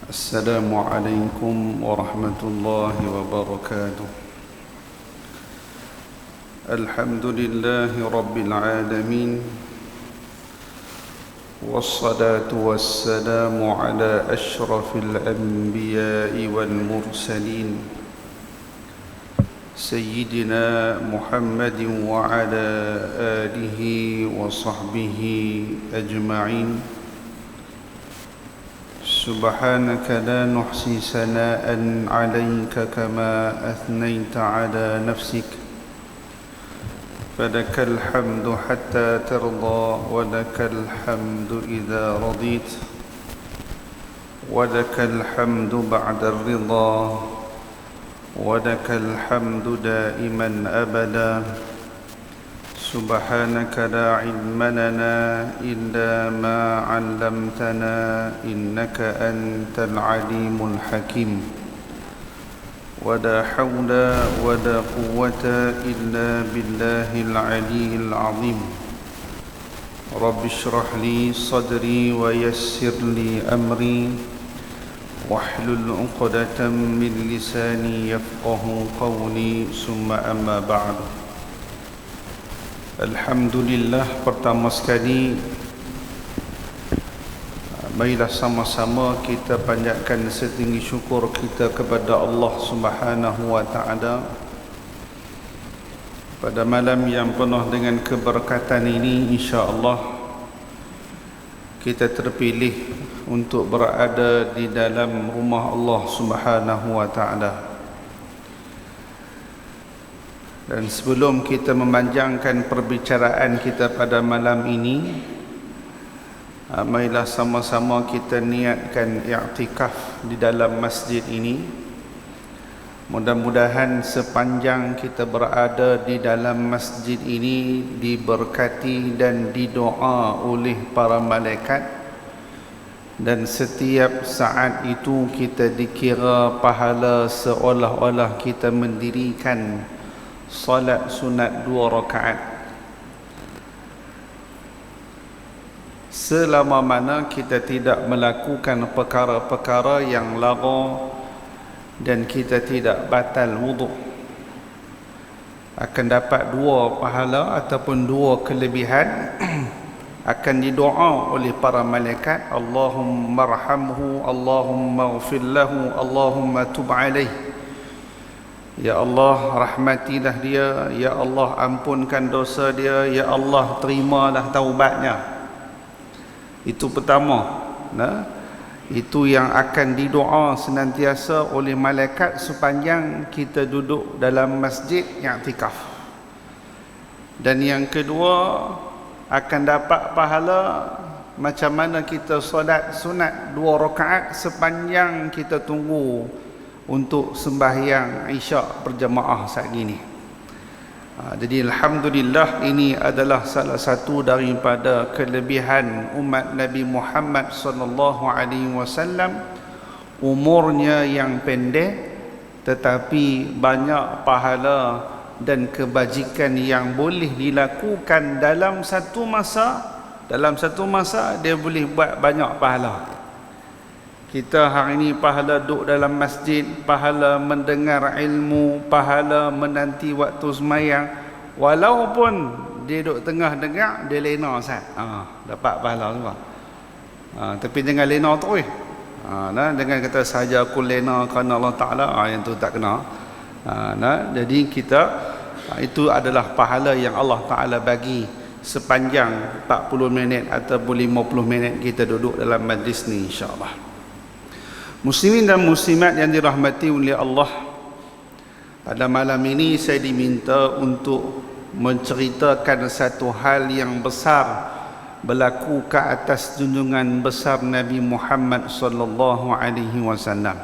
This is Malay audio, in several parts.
السلام عليكم ورحمة الله وبركاته. الحمد لله رب العالمين، والصلاة والسلام على أشرف الأنبياء والمرسلين سيدنا محمد وعلى آله وصحبه أجمعين. سبحانك لا نحصي ثناء عليك كما أثنيت على نفسك، فلك الحمد حتى ترضى، ولك الحمد إذا رضيت، ولك الحمد بعد الرضا، ولك الحمد دائما أبدا. سبحانك لا علم لنا إلا ما علمتنا، إنك أنت العليم الحكيم. ولا حول ولا قوة إلا بالله العلي العظيم. رب اشرح لي صدري ويسر لي أمري، واحلل عقدة من لساني يفقه قولي. ثم أما بعد. Alhamdulillah, pertama sekali marilah sama-sama kita panjatkan setinggi syukur kita kepada Allah Subhanahu wa taala pada malam yang penuh dengan keberkatan ini. Insya-Allah kita terpilih untuk berada di dalam rumah Allah Subhanahu wa taala. Dan sebelum kita memanjangkan perbicaraan kita pada malam ini, marilah sama-sama kita niatkan i'tikaf di dalam masjid ini. Mudah-mudahan sepanjang kita berada di dalam masjid ini diberkati dan didoa oleh para malaikat, dan setiap saat itu kita dikira pahala seolah-olah kita mendirikan salat sunat 2 rakaat. Selama mana kita tidak melakukan perkara-perkara yang lara dan kita tidak batal wuduk, akan dapat 2 pahala ataupun 2 kelebihan. Akan didoa oleh para malaikat, Allahumma arhamhu, Allahumma ighfir lahu, Allahumma tub alaihi. Ya Allah, rahmatilah dia, ya Allah ampunkan dosa dia, ya Allah terimalah taubatnya. Itu pertama. Itu yang akan didoa senantiasa oleh malaikat sepanjang kita duduk dalam masjid i'tikaf. Dan yang kedua, akan dapat pahala macam mana kita solat sunat 2 rakaat sepanjang kita tunggu untuk sembahyang Isyak berjamaah saat ini. Jadi alhamdulillah, ini adalah salah satu daripada kelebihan umat Nabi Muhammad sallallahu alaihi wasallam. Umurnya yang pendek tetapi banyak pahala dan kebajikan yang boleh dilakukan dalam satu masa. Dalam satu masa dia boleh buat banyak pahala. Kita hari ini pahala duduk dalam masjid, pahala mendengar ilmu, pahala menanti waktu semayang. Walaupun dia duduk tengah dengar, dia lena Ustaz. Dapat pahala juga. Tapi jangan lena terus. Dengan kata sahaja aku lena kerana Allah Ta'ala, yang tu tak kena. Jadi kita, itu adalah pahala yang Allah Ta'ala bagi sepanjang 40 minit ataupun 50 minit kita duduk dalam majlis ni, insya-Allah. Muslimin dan muslimat yang dirahmati oleh Allah, pada malam ini saya diminta untuk menceritakan satu hal yang besar berlaku ke atas junjungan besar Nabi Muhammad sallallahu alaihi wasallam.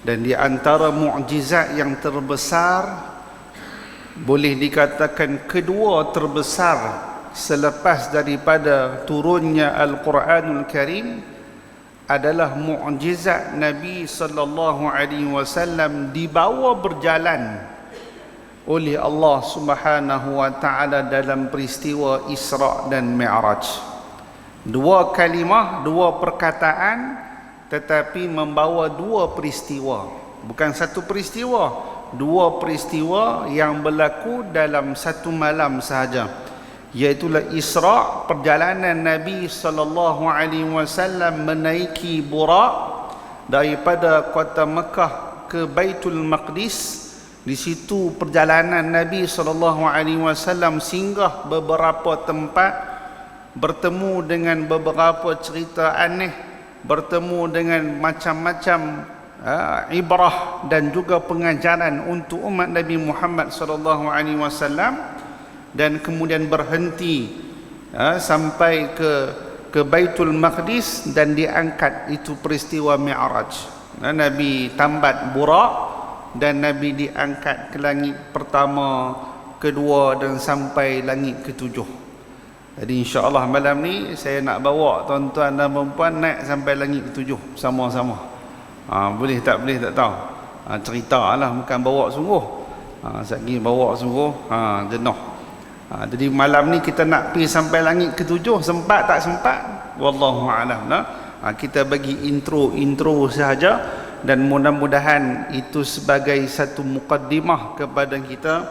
Dan di antara mukjizat yang terbesar, boleh dikatakan kedua terbesar selepas daripada turunnya Al-Quranul Karim, adalah mukjizat Nabi sallallahu alaihi wasallam dibawa berjalan oleh Allah Subhanahu wa taala dalam peristiwa Isra dan Mi'raj. Dua kalimah, dua perkataan tetapi membawa dua peristiwa, bukan satu peristiwa, dua peristiwa yang berlaku dalam satu malam sahaja, iaitulah Isra', perjalanan Nabi sallallahu alaihi wasallam menaiki Buraq daripada kota Mekah ke Baitul Maqdis. Di situ perjalanan Nabi sallallahu alaihi wasallam singgah beberapa tempat, bertemu dengan beberapa cerita aneh, bertemu dengan macam-macam ibrah dan juga pengajaran untuk umat Nabi Muhammad sallallahu alaihi wasallam, dan kemudian berhenti sampai ke Baitul Maqdis dan diangkat. Itu peristiwa Mi'raj. Nabi tambat Buraq dan Nabi diangkat ke langit pertama, kedua dan sampai langit ketujuh. Jadi insya-Allah malam ni saya nak bawa tuan-tuan dan puan naik sampai langit ketujuh sama-sama. Boleh tak tahu. Ceritalah, bukan bawa sungguh. Sagi bawa sungguh jenuh. Jadi malam ni kita nak pergi sampai langit ketujuh, sempat tak sempat wallahu a'lam. Kita bagi intro sahaja, dan mudah-mudahan itu sebagai satu mukaddimah kepada kita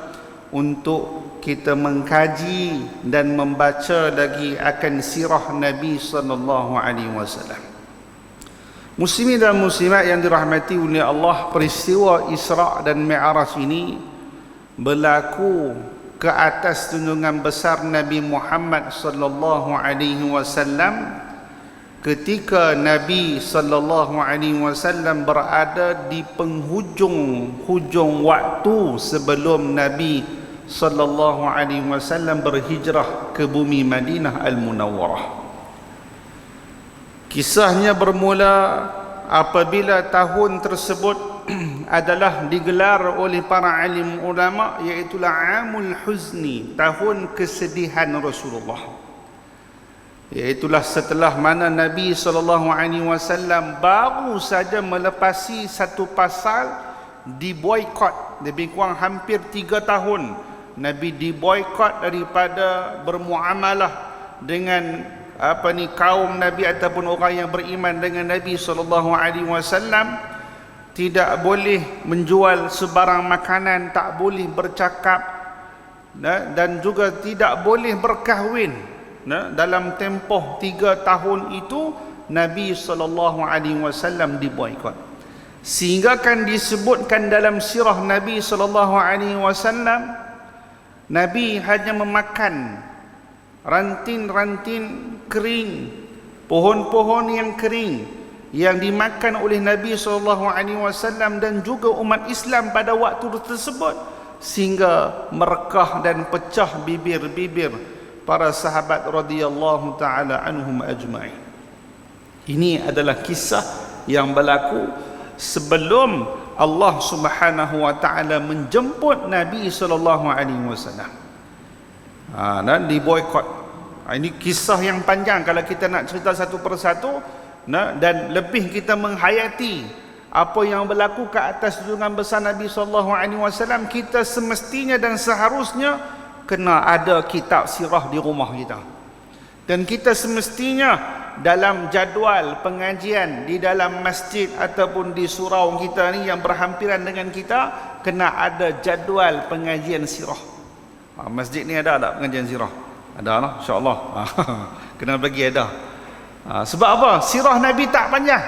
untuk kita mengkaji dan membaca lagi akan sirah Nabi sallallahu alaihi wasallam. Muslimin dan muslimat yang dirahmati oleh Allah, peristiwa Isra' dan Mi'raj ini berlaku ke atas tunjungan besar Nabi Muhammad sallallahu alaihi wasallam ketika Nabi sallallahu alaihi wasallam berada di penghujung waktu sebelum Nabi sallallahu alaihi wasallam berhijrah ke bumi Madinah Al-Munawwarah. Kisahnya bermula apabila tahun tersebut adalah digelar oleh para alim ulama, iaitulah Amul Huzni, tahun kesedihan Rasulullah. Iaitulah setelah mana Nabi SAW baru saja melepasi satu pasal diboikot, lebih kurang hampir 3 tahun Nabi diboikot daripada bermuamalah dengan kaum Nabi ataupun orang yang beriman dengan Nabi SAW. Tidak boleh menjual sebarang makanan, tak boleh bercakap, dan juga tidak boleh berkahwin. Dalam tempoh 3 tahun itu Nabi SAW diboikot. Sehingga kan disebutkan dalam sirah Nabi SAW, Nabi hanya memakan ranting-ranting kering, pohon-pohon yang kering yang dimakan oleh Nabi SAW dan juga umat Islam pada waktu tersebut, sehingga merekah dan pecah bibir-bibir para sahabat radhiyallahu taala anhum ajma'in. Ini adalah kisah yang berlaku sebelum Allah Subhanahu wa taala menjemput Nabi SAW. Dan diboikot. Ini kisah yang panjang kalau kita nak cerita satu persatu. Dan lebih kita menghayati apa yang berlaku ke atas junjungan besar Nabi SAW, kita semestinya dan seharusnya kena ada kitab sirah di rumah kita. Dan kita semestinya dalam jadual pengajian di dalam masjid ataupun di surau kita ni yang berhampiran dengan kita, kena ada jadual pengajian sirah. Masjid ni ada tak pengajian sirah? Ada lah, insya-Allah. Kena bagi ada. Sebab apa? Sirah Nabi tak panjang.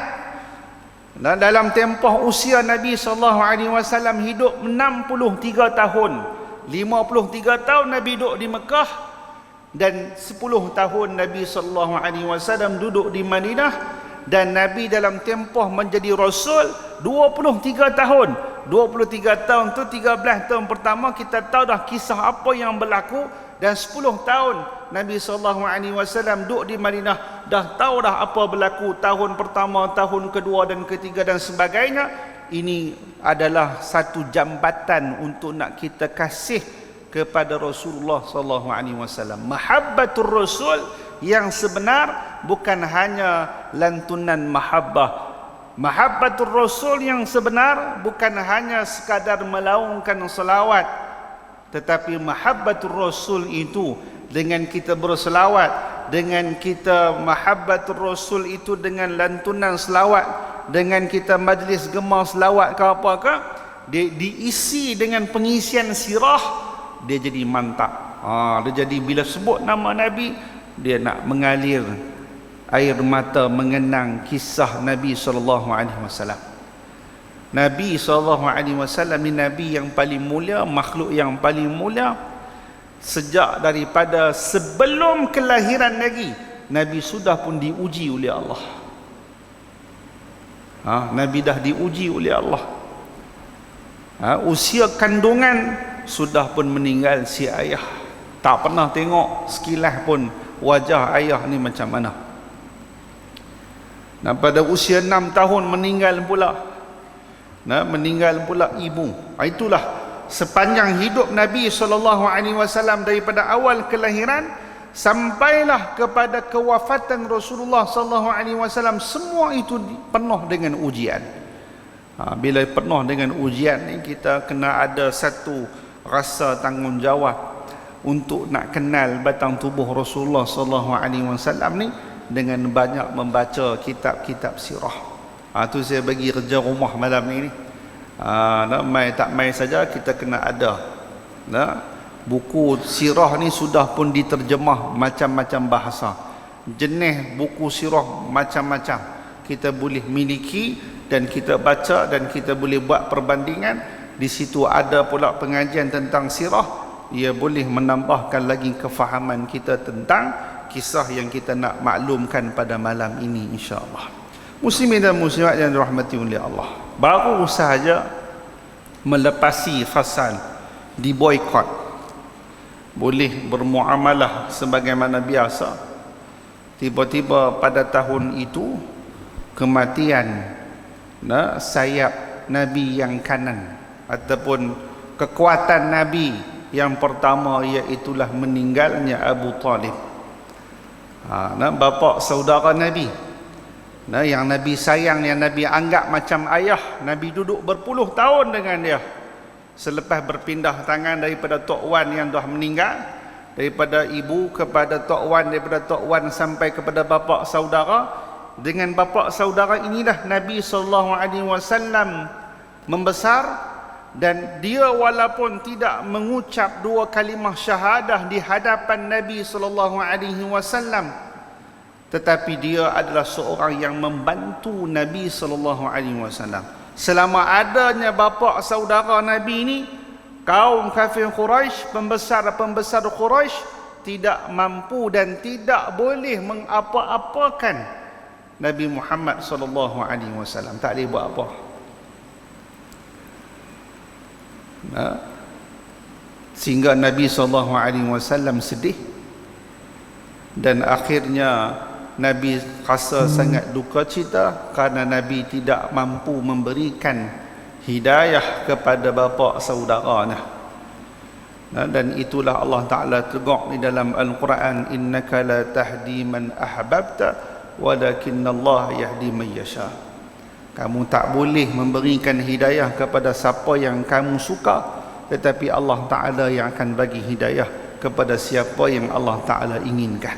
Dan dalam tempoh usia Nabi SAW hidup 63 tahun. 53 tahun Nabi duduk di Mekah, dan 10 tahun Nabi SAW duduk di Madinah, dan Nabi dalam tempoh menjadi Rasul 23 tahun. 23 tahun tu 13 tahun pertama kita tahu dah kisah apa yang berlaku, dan 10 tahun Nabi SAW duduk di Madinah, dah tahu dah apa berlaku tahun pertama, tahun kedua dan ketiga dan sebagainya. Ini adalah satu jambatan untuk nak kita kasih kepada Rasulullah SAW. Mahabbatur Rasul yang sebenar bukan hanya lantunan mahabbah. Mahabbatur Rasul yang sebenar bukan hanya sekadar melaungkan salawat, tetapi mahabbatur Rasul itu dengan kita berselawat, dengan kita mahabbatur rasul itu dengan lantunan selawat, dengan kita majlis gemar selawat ke apa ke, dia diisi dengan pengisian sirah, dia jadi mantap. Dia jadi bila sebut nama Nabi, dia nak mengalir air mata mengenang kisah Nabi SAW. Nabi SAW ni Nabi yang paling mulia, makhluk yang paling mulia. Sejak daripada sebelum kelahiran lagi, Nabi sudah pun diuji oleh Allah. Nabi dah diuji oleh Allah. Usia kandungan sudah pun meninggal si ayah. Tak pernah tengok sekilas pun wajah ayah ni macam mana. Dan pada usia 6 tahun meninggal pula. Meninggal pula ibu. Itulah sepanjang hidup Nabi SAW daripada awal kelahiran sampailah kepada kewafatan Rasulullah SAW, semua itu penuh dengan ujian. Bila penuh dengan ujian ni, kita kena ada satu rasa tanggungjawab untuk nak kenal batang tubuh Rasulullah SAW ni dengan banyak membaca kitab-kitab sirah. Tu saya bagi kerja rumah malam ni. Mai tak mai saja kita kena ada. Buku sirah ni sudah pun diterjemah macam-macam bahasa. Jenis buku sirah macam-macam kita boleh miliki dan kita baca dan kita boleh buat perbandingan. Di situ ada pula pengajian tentang sirah, ia boleh menambahkan lagi kefahaman kita tentang kisah yang kita nak maklumkan pada malam ini, insya-Allah. Muslimin dan muslimat yang dirahmati oleh Allah, baru sahaja melepasi fasal di boykot, boleh bermuamalah sebagaimana biasa. Tiba-tiba pada tahun itu kematian sayap Nabi yang kanan ataupun kekuatan Nabi yang pertama, iaitulah meninggalnya Abu Talib, bapa saudara Nabi, yang Nabi sayang, yang Nabi anggap macam ayah. Nabi duduk berpuluh tahun dengan dia. Selepas berpindah tangan daripada Tok Wan yang dah meninggal, daripada ibu kepada Tok Wan, daripada Tok Wan sampai kepada bapa saudara. Dengan bapa saudara inilah Nabi SAW membesar, dan dia walaupun tidak mengucap dua kalimah syahadah di hadapan Nabi SAW, tetapi dia adalah seorang yang membantu Nabi SAW. Selama adanya bapa saudara Nabi ini, kaum kafir Quraisy, pembesar-pembesar Quraisy tidak mampu dan tidak boleh mengapa-apakan Nabi Muhammad SAW. Tak boleh buat apa. Sehingga Nabi SAW sedih, dan akhirnya Nabi rasa sangat duka cita kerana Nabi tidak mampu memberikan hidayah kepada bapa saudaranya. Dan itulah Allah Ta'ala tegur di dalam Al-Quran, innaka la tahdi man ahbabta walakinnallaha yahdi man yasha. Kamu tak boleh memberikan hidayah kepada siapa yang kamu suka, tetapi Allah Ta'ala yang akan bagi hidayah kepada siapa yang Allah Ta'ala inginkan.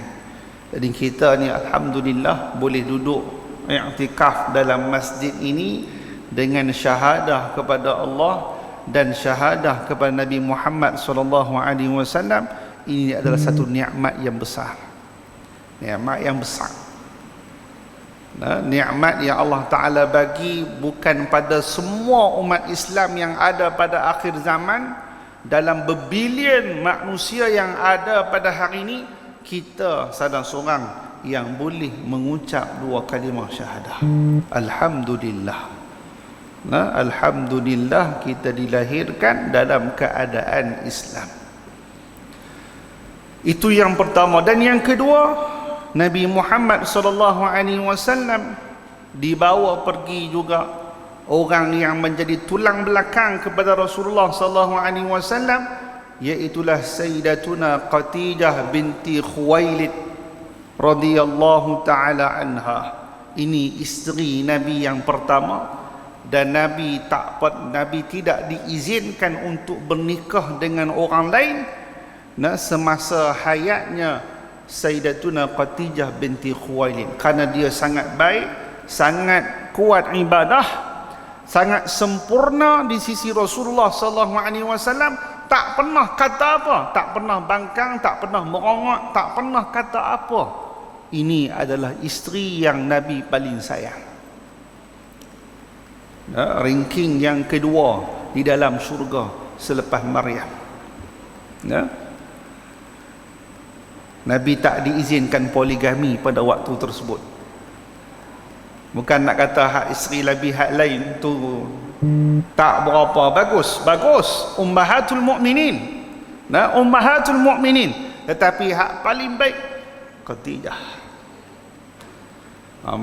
Jadi kita ni alhamdulillah boleh duduk i'tikaf dalam masjid ini dengan syahadah kepada Allah dan syahadah kepada Nabi Muhammad SAW. Ini adalah satu nikmat yang besar. Nikmat yang besar. Nikmat yang Allah Ta'ala bagi bukan pada semua umat Islam yang ada pada akhir zaman. Dalam berbilion manusia yang ada pada hari ini, kita salah seorang yang boleh mengucap dua kalimah syahadah. Alhamdulillah. Alhamdulillah kita dilahirkan dalam keadaan Islam. Itu yang pertama. Dan yang kedua, Nabi Muhammad SAW dibawa pergi juga orang yang menjadi tulang belakang kepada Rasulullah SAW, iaitulah Sayyidatuna Khadijah binti Khuwailid radhiyallahu taala anha. Ini isteri Nabi yang pertama, dan Nabi tidak diizinkan untuk bernikah dengan orang lain semasa hayatnya Sayyidatuna Khadijah binti Khuwailid, karena dia sangat baik, sangat kuat ibadah, sangat sempurna di sisi Rasulullah sallallahu alaihi wasallam, tak pernah kata apa, tak pernah bangkang, tak pernah merongak, tak pernah kata apa. Ini adalah isteri yang Nabi paling sayang. Ranking yang kedua di dalam syurga selepas Maryam. Nabi tak diizinkan poligami pada waktu tersebut. Bukan nak kata hak isteri lebih hak lain tu tak berapa bagus, ummahatul mukminin, ummahatul mukminin, tetapi hak paling baik Khadijah.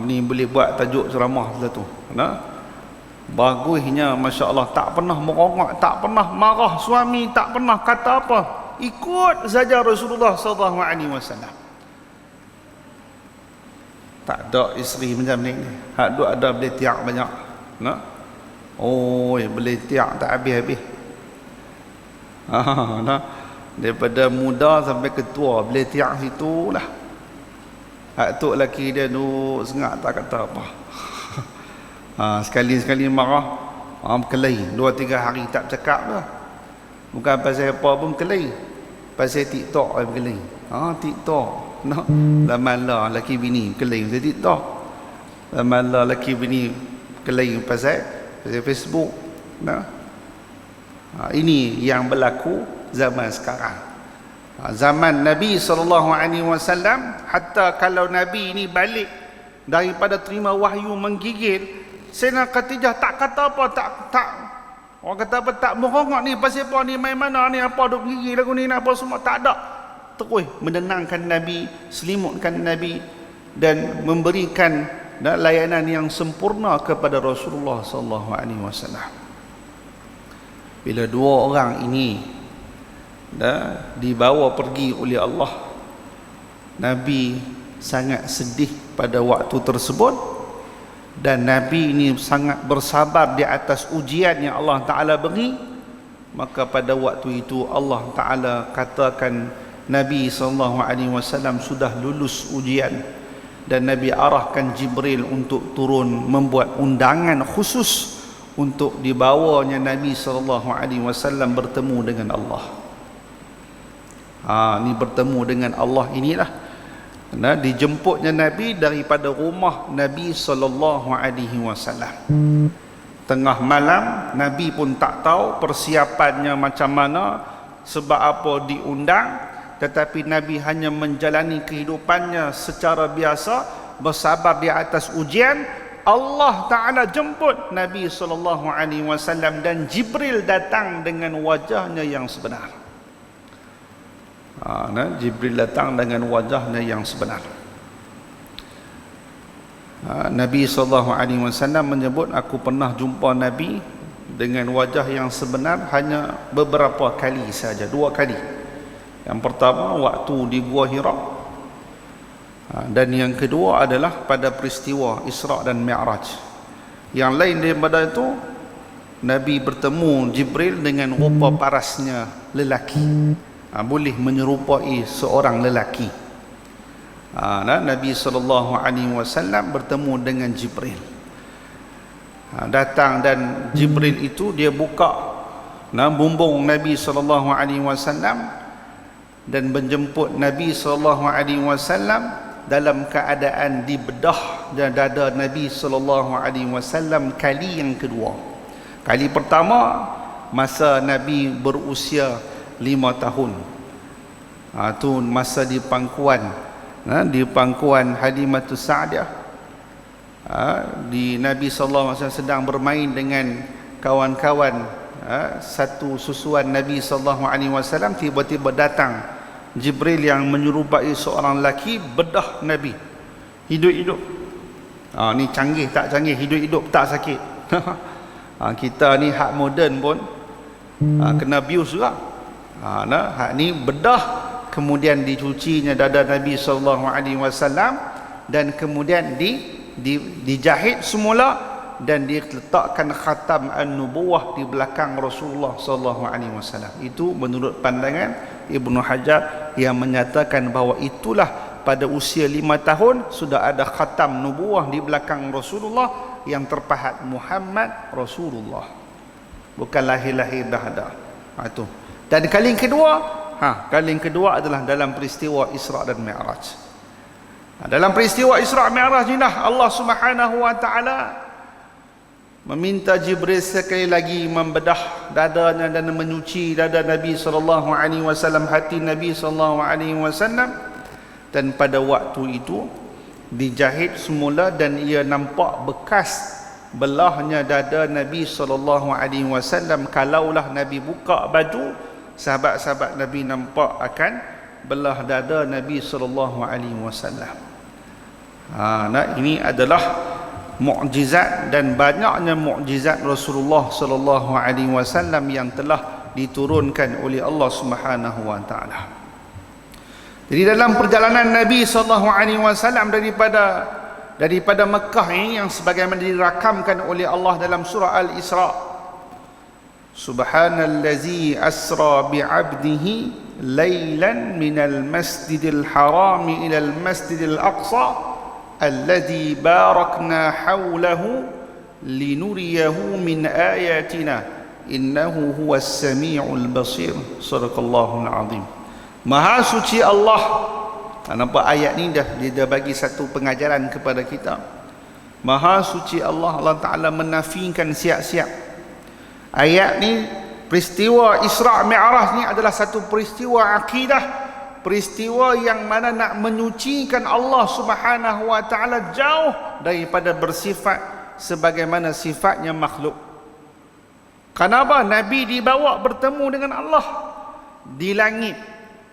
Ni boleh buat tajuk ceramah satu. Bagusnya masya-Allah, tak pernah merongak, tak pernah marah suami, tak pernah kata apa, ikut saja Rasulullah sallallahu alaihi wasallam. Tak ada isteri macam ni. Hak duk ada boleh tiak banyak. Boleh tiak tak habis-habis. Daripada muda sampai ketua boleh tiak situ lah. Hak tu lelaki dia duk sengak tak kata apa. Sekali-sekali marah, berkelahi 2-3 hari tak bercakap dah. Bukan pasal apa pun berkelahi, pasal TikTok yang berkelahi. TikTok zaman lah lelaki bini berkelahi pasal TikTok, zaman lah lelaki bini berkelahi pasal Facebook. Ini yang berlaku zaman sekarang. Zaman Nabi SAW, hatta kalau Nabi ini balik daripada terima wahyu menggigil, Sayyidina Khadijah tak kata apa, tak orang kata apa, tak merongak ni pasal apa ni, main mana ni, apa duk gigi lagu ni, apa semua, tak ada. Terus menenangkan Nabi, selimutkan Nabi, dan memberikan layanan yang sempurna kepada Rasulullah sallallahu alaihi wasallam. Bila dua orang ini dibawa pergi oleh Allah, Nabi sangat sedih pada waktu tersebut. Dan Nabi ini sangat bersabar di atas ujian yang Allah Ta'ala beri. Maka pada waktu itu Allah Ta'ala katakan Nabi SAW sudah lulus ujian, dan Nabi arahkan Jibril untuk turun membuat undangan khusus untuk dibawanya Nabi SAW bertemu dengan Allah. Ini bertemu dengan Allah inilah. Dijemputnya Nabi daripada rumah Nabi SAW. Tengah malam, Nabi pun tak tahu persiapannya macam mana, sebab apa diundang, tetapi Nabi hanya menjalani kehidupannya secara biasa, bersabar di atas ujian. Allah Ta'ala jemput Nabi SAW, dan Jibril datang dengan wajahnya yang sebenar. Jibril datang dengan wajahnya yang sebenar. Nabi SAW menyebut, aku pernah jumpa Nabi dengan wajah yang sebenar hanya beberapa kali saja, 2 kali. Yang pertama waktu di Gua Hira, dan yang kedua adalah pada peristiwa Isra dan Mi'raj. Yang lain daripada itu, Nabi bertemu Jibril dengan rupa parasnya lelaki, boleh menyerupai seorang lelaki. Nabi SAW bertemu dengan Jibril, datang, dan Jibril itu dia buka bumbung Nabi SAW dan menjemput Nabi SAW dalam keadaan dibedah dan dada Nabi SAW kali yang kedua. Kali pertama masa Nabi berusia 5 tahun. Itu masa di pangkuan Halimatus Sa'diah. Di Nabi SAW sedang bermain dengan kawan-kawan satu susuan Nabi SAW, tiba-tiba datang Jibril yang menyerupai seorang lelaki, bedah Nabi hidup-hidup. Ni canggih tak canggih, hidup-hidup tak sakit. Kita ni hak moden pun kena abuse juga. Hak ni bedah, kemudian dicucinya dada Nabi SAW, dan kemudian dijahit semula, dan diletakkan khatam an-nubuwah di belakang Rasulullah sallallahu alaihi wasallam. Itu menurut pandangan Ibnu Hajar yang menyatakan bahawa itulah pada usia 5 tahun sudah ada khatam nubuwah di belakang Rasulullah yang terpahat Muhammad Rasulullah. Bukan lahir-lahir dah ada. Itu. Dan kali yang kedua adalah dalam peristiwa Isra dan Mi'raj. Dalam peristiwa Isra Mi'raj ini Allah Subhanahu wa taala meminta Jibril sekali lagi membedah dadanya dan menyuci dada Nabi sallallahu alaihi wasallam, hati Nabi sallallahu alaihi wasallam. Dan pada waktu itu dijahit semula dan ia nampak bekas belahnya dada Nabi sallallahu alaihi wasallam. Kalaulah Nabi buka baju, sahabat-sahabat Nabi nampak akan belah dada Nabi sallallahu alaihi wasallam. Ini adalah mukjizat dan banyaknya mukjizat Rasulullah sallallahu alaihi wasallam yang telah diturunkan oleh Allah Subhanahu wa taala. Jadi dalam perjalanan Nabi sallallahu alaihi wasallam daripada Mekah ini yang sebagaimana dirakamkan oleh Allah dalam surah Al-Isra, Subhanallazi asra bi'abdihi lailan minal masjidil haram ilal masjidil aqsa alladzi barakna hawlahu linuriyahu min ayatina innahu huwas samiul basir. Sadaqallahul azim. Maha suci Allah. Nampak ayat ni dia bagi satu pengajaran kepada kita. Maha suci Allah. Allah Ta'ala menafikan siap-siap. Ayat ni, peristiwa Isra' Mi'raj ni adalah satu peristiwa akidah, peristiwa yang mana nak menyucikan Allah Subhanahu wa taala jauh daripada bersifat sebagaimana sifatnya makhluk. Kenapa Nabi dibawa bertemu dengan Allah di langit?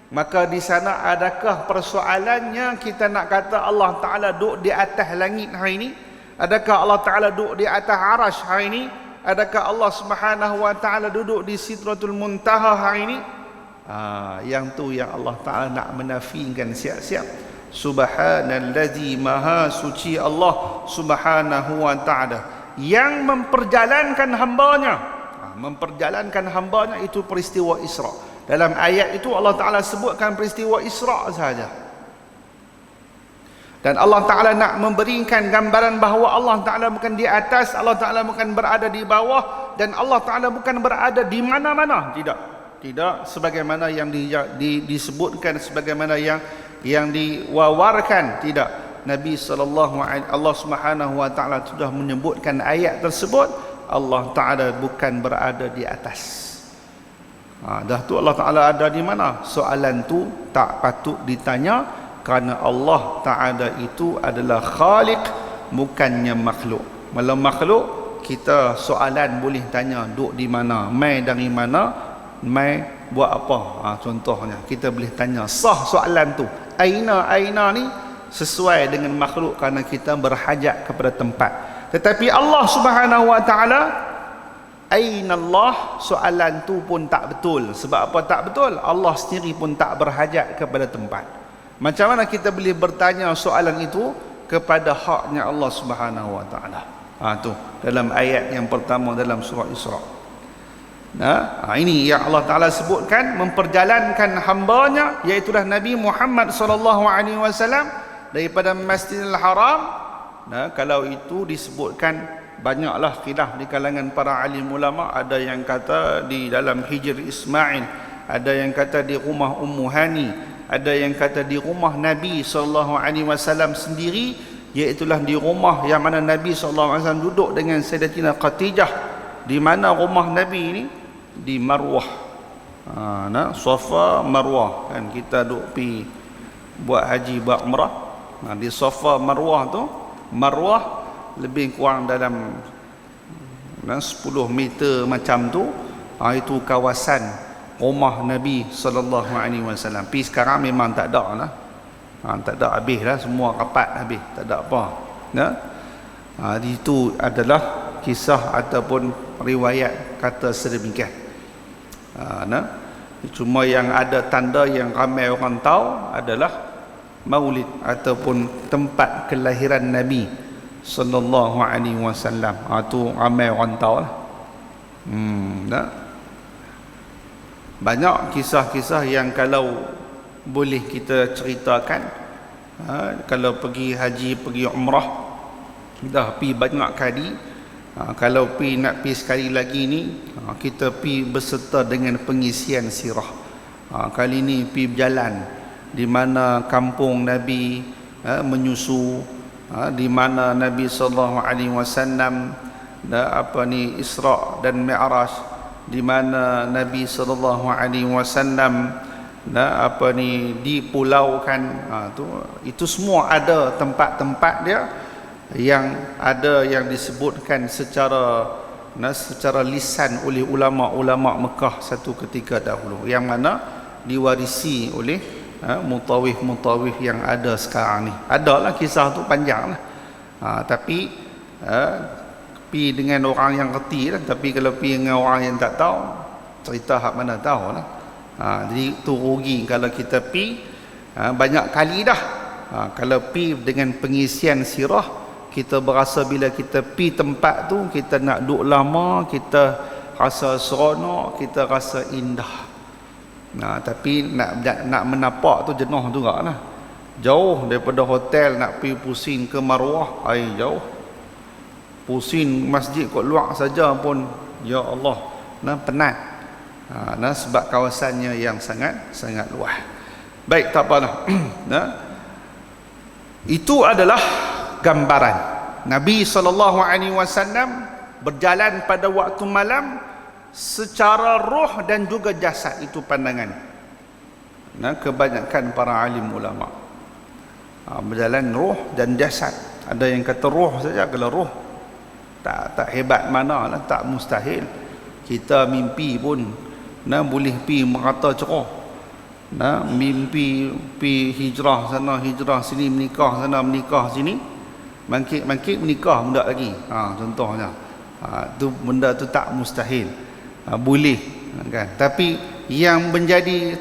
Maka di sana adakah persoalannya kita nak kata Allah Taala duduk di atas langit hari ini? Adakah Allah Taala duduk di atas arasy hari ini? Adakah Allah Subhanahu wa taala duduk di Sidratul Muntaha hari ini? Yang tu yang Allah Ta'ala nak menafikan siap-siap. Subhanallazi, maha suci Allah Subhanahu wa ta'ala yang memperjalankan hambanya. Memperjalankan hambanya itu peristiwa Isra. Dalam ayat itu Allah Ta'ala sebutkan peristiwa Isra sahaja. Dan Allah Ta'ala nak memberikan gambaran bahawa Allah Ta'ala bukan di atas, Allah Ta'ala bukan berada di bawah, dan Allah Ta'ala bukan berada di mana-mana. Tidak sebagaimana yang disebutkan, sebagaimana yang diwawarkan. Tidak. Nabi Allah Subhanahu wa taala sudah menyebutkan ayat tersebut, Allah Taala bukan berada di atas. Dah tu Allah Taala ada di mana? Soalan tu tak patut ditanya, kerana Allah Taala itu adalah Khaliq, bukannya makhluk. Kalau makhluk, kita soalan boleh tanya duduk di mana, mai dari mana, mai buat apa. Contohnya kita boleh tanya, sah soalan tu. Aina ni sesuai dengan makhluk kerana kita berhajat kepada tempat. Tetapi Allah Subhanahu wa taala, aina Allah, soalan tu pun tak betul. Sebab apa tak betul? Allah sendiri pun tak berhajat kepada tempat. Macam mana kita boleh bertanya soalan itu kepada haknya Allah Subhanahu wa taala? Tu dalam ayat yang pertama dalam surah Isra. Ini yang Allah Ta'ala sebutkan, memperjalankan hambanya, iaitulah Nabi Muhammad SAW daripada Masjidil Haram. Kalau itu disebutkan, banyaklah khilaf di kalangan para alim ulama. Ada yang kata di dalam Hijr Ismail, ada yang kata di rumah Ummu Hani, ada yang kata di rumah Nabi SAW sendiri, iaitulah di rumah yang mana Nabi SAW duduk dengan Sayyidatina Khadijah. Di mana rumah Nabi ini? Di Marwah. Safa Marwah kan, kita duk pi buat haji, buat umrah. Di Safa Marwah tu, Marwah lebih kurang dalam 10 meter macam tu. Itu kawasan rumah Nabi sallallahu alaihi wasallam. Pi sekarang memang tak ada lah. Tak ada, habis lah, semua rapat habis, tak ada apa. Itu adalah kisah ataupun riwayat kata sedemikian. Cuma yang ada tanda yang ramai orang tahu adalah maulid ataupun tempat kelahiran Nabi sallallahu alaihi wasallam. Tu ramai orang tahu lah. Nah, banyak kisah-kisah yang kalau boleh kita ceritakan, kalau pergi haji, pergi umrah, dah pergi banyak kali, kalau pergi nak pergi sekali lagi ni, kita pergi berserta dengan pengisian sirah. Kali ni pergi berjalan di mana kampung Nabi menyusu, di mana Nabi sallallahu alaihi wasallam Isra dan Mi'raj, di mana Nabi sallallahu alaihi wasallam dipulaukan. Itu semua ada tempat-tempat dia yang ada yang disebutkan secara lisan oleh ulama-ulama Mekah satu ketika dahulu, yang mana diwarisi oleh mutawif yang ada sekarang ni. Adalah kisah tu panjang lah, tapi pi dengan orang yang reti lah. Tapi kalau pi dengan orang yang tak tahu, cerita hak mana tahu lah. Jadi tu rugi kalau kita pi banyak kali dah. Kalau pi dengan pengisian sirah, kita berasa bila kita pi tempat tu, kita nak duduk lama, kita rasa seronok, kita rasa indah. Tapi nak menapak tu jenuh juga lah. Jauh daripada hotel, nak pergi pusing ke Marwah, jauh. Pusing masjid kot luar saja pun, ya Allah, penat. Sebab kawasannya yang sangat luas. Baik, tak apalah. Itu adalah gambaran Nabi SAW berjalan pada waktu malam secara roh dan juga jasad. Itu pandangan kebanyakan para alim ulama, berjalan roh dan jasad. Ada yang kata roh saja. Kalau roh tak hebat mana lah, tak mustahil kita mimpi pun boleh pi merata cerah, mimpi pi hijrah sana hijrah sini, menikah sana menikah sini, bangkit menikah muda lagi, contohnya. Tu benda tu tak mustahil, boleh kan. Tapi yang menjadi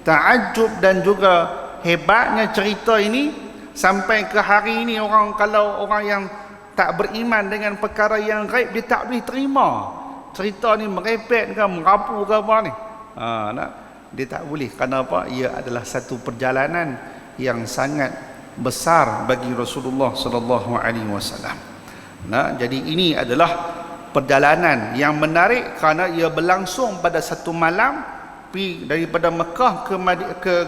takjub dan juga hebatnya cerita ini, sampai ke hari ini kalau orang yang tak beriman dengan perkara yang gaib, dia tak boleh terima cerita ni merepet ke merapu ke apa ni. Dia tak boleh. Kenapa? Ia adalah satu perjalanan yang sangat besar bagi Rasulullah sallallahu alaihi wasallam. Jadi ini adalah perjalanan yang menarik kerana ia berlangsung pada satu malam, daripada Mekah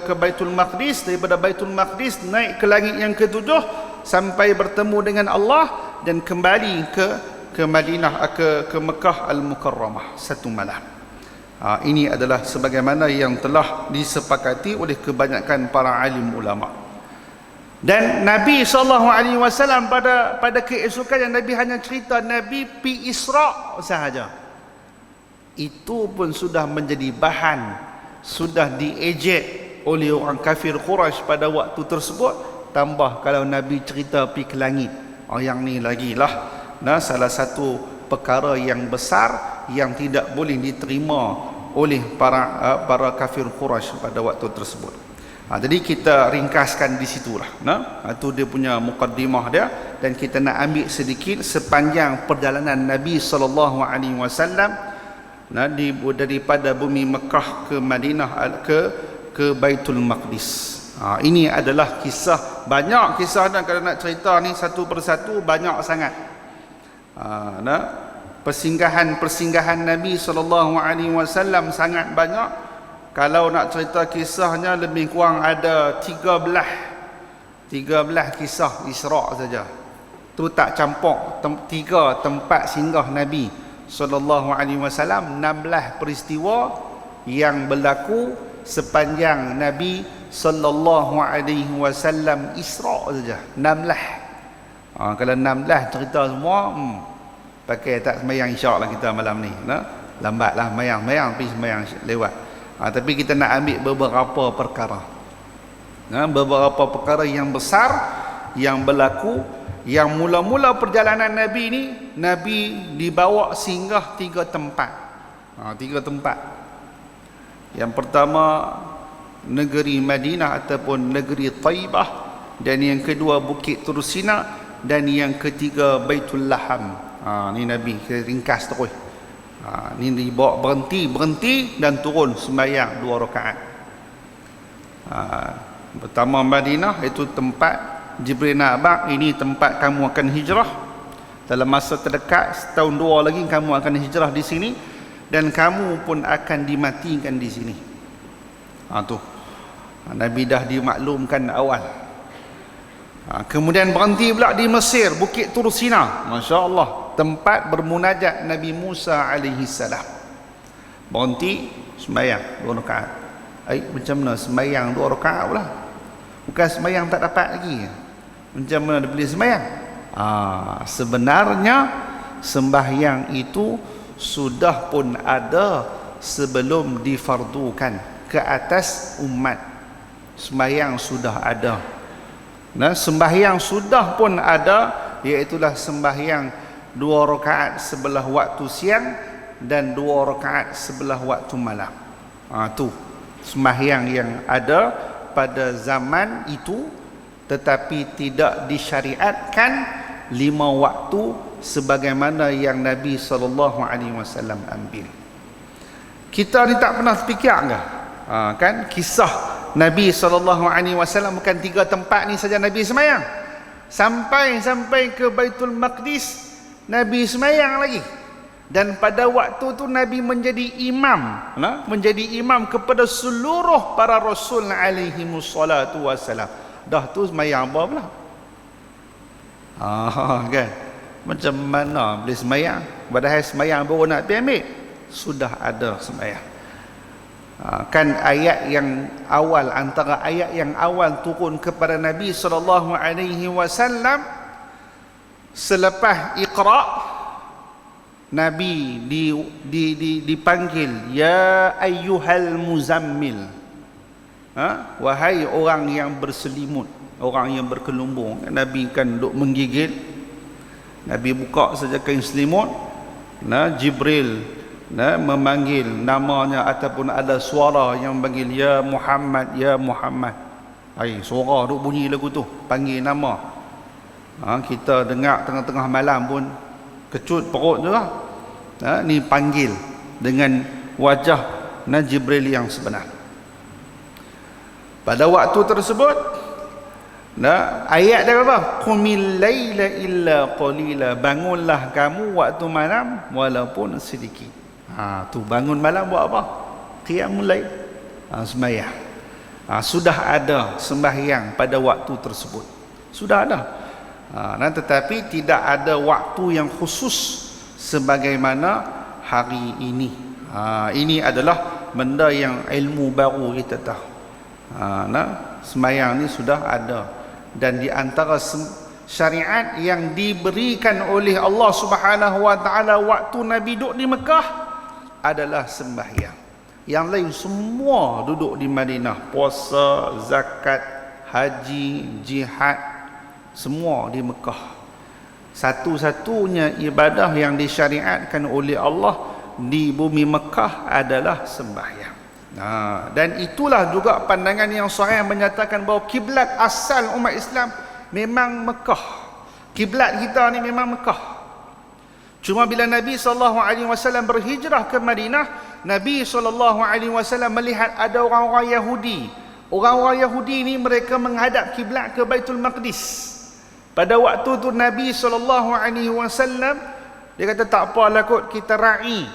ke Baitul Maqdis, daripada Baitul Maqdis naik ke langit yang ketujuh sampai bertemu dengan Allah, dan kembali ke Madinah, ke Mekah Al-Mukarramah satu malam. Ini adalah sebagaimana yang telah disepakati oleh kebanyakan para alim ulama. Dan Nabi SAW pada keesokan yang Nabi hanya cerita Nabi pi Isra sahaja, itu pun sudah menjadi bahan, sudah diejek oleh orang kafir Quraisy pada waktu tersebut. Tambah kalau Nabi cerita pi ke langit, yang ni lagi lah salah satu perkara yang besar yang tidak boleh diterima oleh para kafir Quraisy pada waktu tersebut. Jadi kita ringkaskan di situlah. Itu dia punya mukaddimah dia, dan kita nak ambil sedikit sepanjang perjalanan Nabi sallallahu alaihi wasallam daripada bumi Mekah ke Madinah ke Baitul Maqdis. Ini adalah kisah, banyak kisah, dan kalau nak cerita ni satu persatu banyak sangat. Persinggahan Nabi SAW sangat banyak. Kalau nak cerita kisahnya, lebih kurang ada 13 kisah Isra saja. Tu tak campur 3 tempat singgah Nabi SAW, 16 peristiwa yang berlaku sepanjang Nabi SAW Isra saja, 16. Kalau 16 cerita semua, pakai tak semayang insya-Allah kita malam ni. Lambatlah mayang pergi semayang lewat. Tapi kita nak ambil beberapa perkara. Beberapa perkara yang besar yang berlaku, yang mula-mula perjalanan Nabi ni, Nabi dibawa singgah 3 tempat. 3 tempat. Yang pertama negeri Madinah ataupun negeri Taibah, dan yang kedua Bukit Tursina, dan yang ketiga Baitul Laham. Ni Nabi ringkas terus. Ni dibawa berhenti dan turun sembahyang 2 rakaat. Pertama Madinah itu tempat Jibril nak abang, ini tempat kamu akan hijrah. Dalam masa terdekat setahun 2 lagi kamu akan hijrah di sini dan kamu pun akan dimatikan di sini. Tu Nabi dah dimaklumkan awal. Kemudian berhenti pula di Mesir, Bukit Tur Sina, masya-Allah, tempat bermunajat Nabi Musa alaihi salam. Berhenti sembahyang 2 rakaat. Macam mana sembahyang 2 rakaat pula? Bukan sembahyang tak dapat lagi. Macam mana dia boleh sembahyang? Sebenarnya sembahyang itu sudah pun ada sebelum difardukan ke atas umat. Sembahyang sudah ada. Nah, sembahyang sudah pun ada, iaitulah sembahyang 2 rakaat sebelah waktu siang dan 2 rakaat sebelah waktu malam. Tu sembahyang yang ada pada zaman itu, tetapi tidak disyariatkan 5 waktu sebagaimana yang Nabi SAW ambil. Kita ni tak pernah fikir ke? Kan kisah Nabi SAW bukan 3 tempat ni saja Nabi semayang. Sampai ke Baitul Maqdis Nabi semayang lagi. Dan pada waktu tu Nabi menjadi imam, menjadi imam kepada seluruh para rasul alaihi wassalatu wassalam. Dah tu semayang apa pula? Kan? Macam mana boleh semayang? Padahal semayang baru nak pergi ambil. Sudah ada semayang. Kan ayat yang awal, antara ayat yang awal turun kepada Nabi SAW selepas Iqra, Nabi dipanggil ya ayyuhal muzammil, wahai orang yang berselimut, orang yang berkelumbung. Nabi kan duk menggigil. Nabi buka saja kain selimut, Jibril memanggil namanya ataupun ada suara yang panggil ya Muhammad, ya Muhammad. Suara duk bunyi lagu tu, panggil nama. Kita dengar tengah-tengah malam pun kecut perut tu lah. Ni panggil dengan wajah Jibril yang sebenar. Pada waktu tersebut ayat dia apa? Qumil laila illa qalila, bangunlah kamu waktu malam walaupun sedikit. Tu bangun malam buat apa? Qiyamul lail, sembahyang. Sudah ada sembahyang pada waktu tersebut, sudah ada. Tetapi tidak ada waktu yang khusus sebagaimana hari ini. Ini adalah benda yang ilmu baru kita tahu. Sembahyang ni sudah ada, dan di antara syariat yang diberikan oleh Allah Subhanahu wa taala waktu Nabi duduk di Mekah adalah sembahyang. Yang lain semua duduk di Madinah, puasa, zakat, haji, jihad, semua di Mekah. Satu-satunya ibadah yang disyariatkan oleh Allah di bumi Mekah adalah sembahyang. Dan itulah juga pandangan yang sahih menyatakan bahawa kiblat asal umat Islam memang Mekah. Kiblat kita ni memang Mekah. Cuma bila Nabi SAW berhijrah ke Madinah, Nabi SAW melihat ada orang-orang Yahudi. Orang-orang Yahudi ni mereka menghadap kiblat ke Baitul Maqdis. Pada waktu tu Nabi SAW dia kata tak apalah kot, kita ra'i.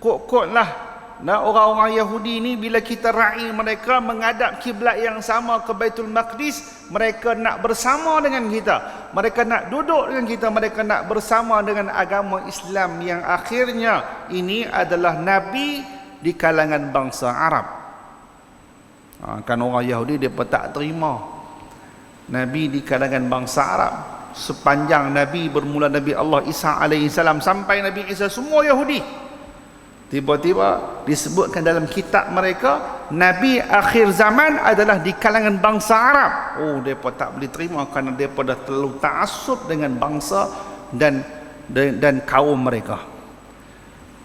Kot-kotlah. Orang-orang Yahudi ni bila kita ra'i mereka menghadap kiblat yang sama ke Baitul Maqdis, mereka nak bersama dengan kita, mereka nak duduk dengan kita, mereka nak bersama dengan agama Islam yang akhirnya ini adalah Nabi di kalangan bangsa Arab. Kan orang Yahudi dia pun tak terima Nabi di kalangan bangsa Arab. Sepanjang Nabi bermula Nabi Allah Isa alaihissalam sampai Nabi Isa semua Yahudi. Tiba-tiba disebutkan dalam kitab mereka Nabi akhir zaman adalah di kalangan bangsa Arab. Mereka tak boleh terima kerana mereka dah terlalu ta'assub dengan bangsa dan kaum mereka.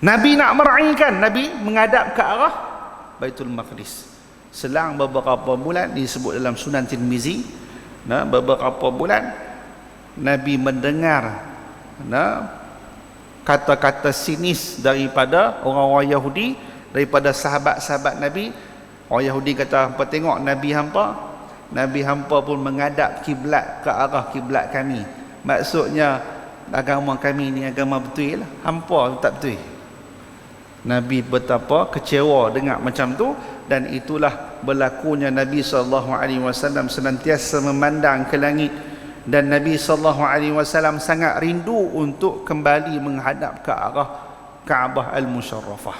Nabi nak meraihkan, Nabi menghadap ke arah Baitul Maqdis. Selang beberapa bulan, disebut dalam Sunan Tirmizi, beberapa bulan Nabi mendengar kata-kata sinis daripada orang-orang Yahudi, daripada sahabat-sahabat Nabi. Orang Yahudi kata, hampa tengok Nabi hampa pun menghadap kiblat ke arah kiblat kami. Maksudnya agama kami ni agama betul lah, hampa tak betul. Nabi betapa kecewa dengar macam tu, dan itulah berlakunya Nabi SAW senantiasa memandang ke langit, dan Nabi SAW sangat rindu untuk kembali menghadap ke arah Kaabah Al-Musharrafah.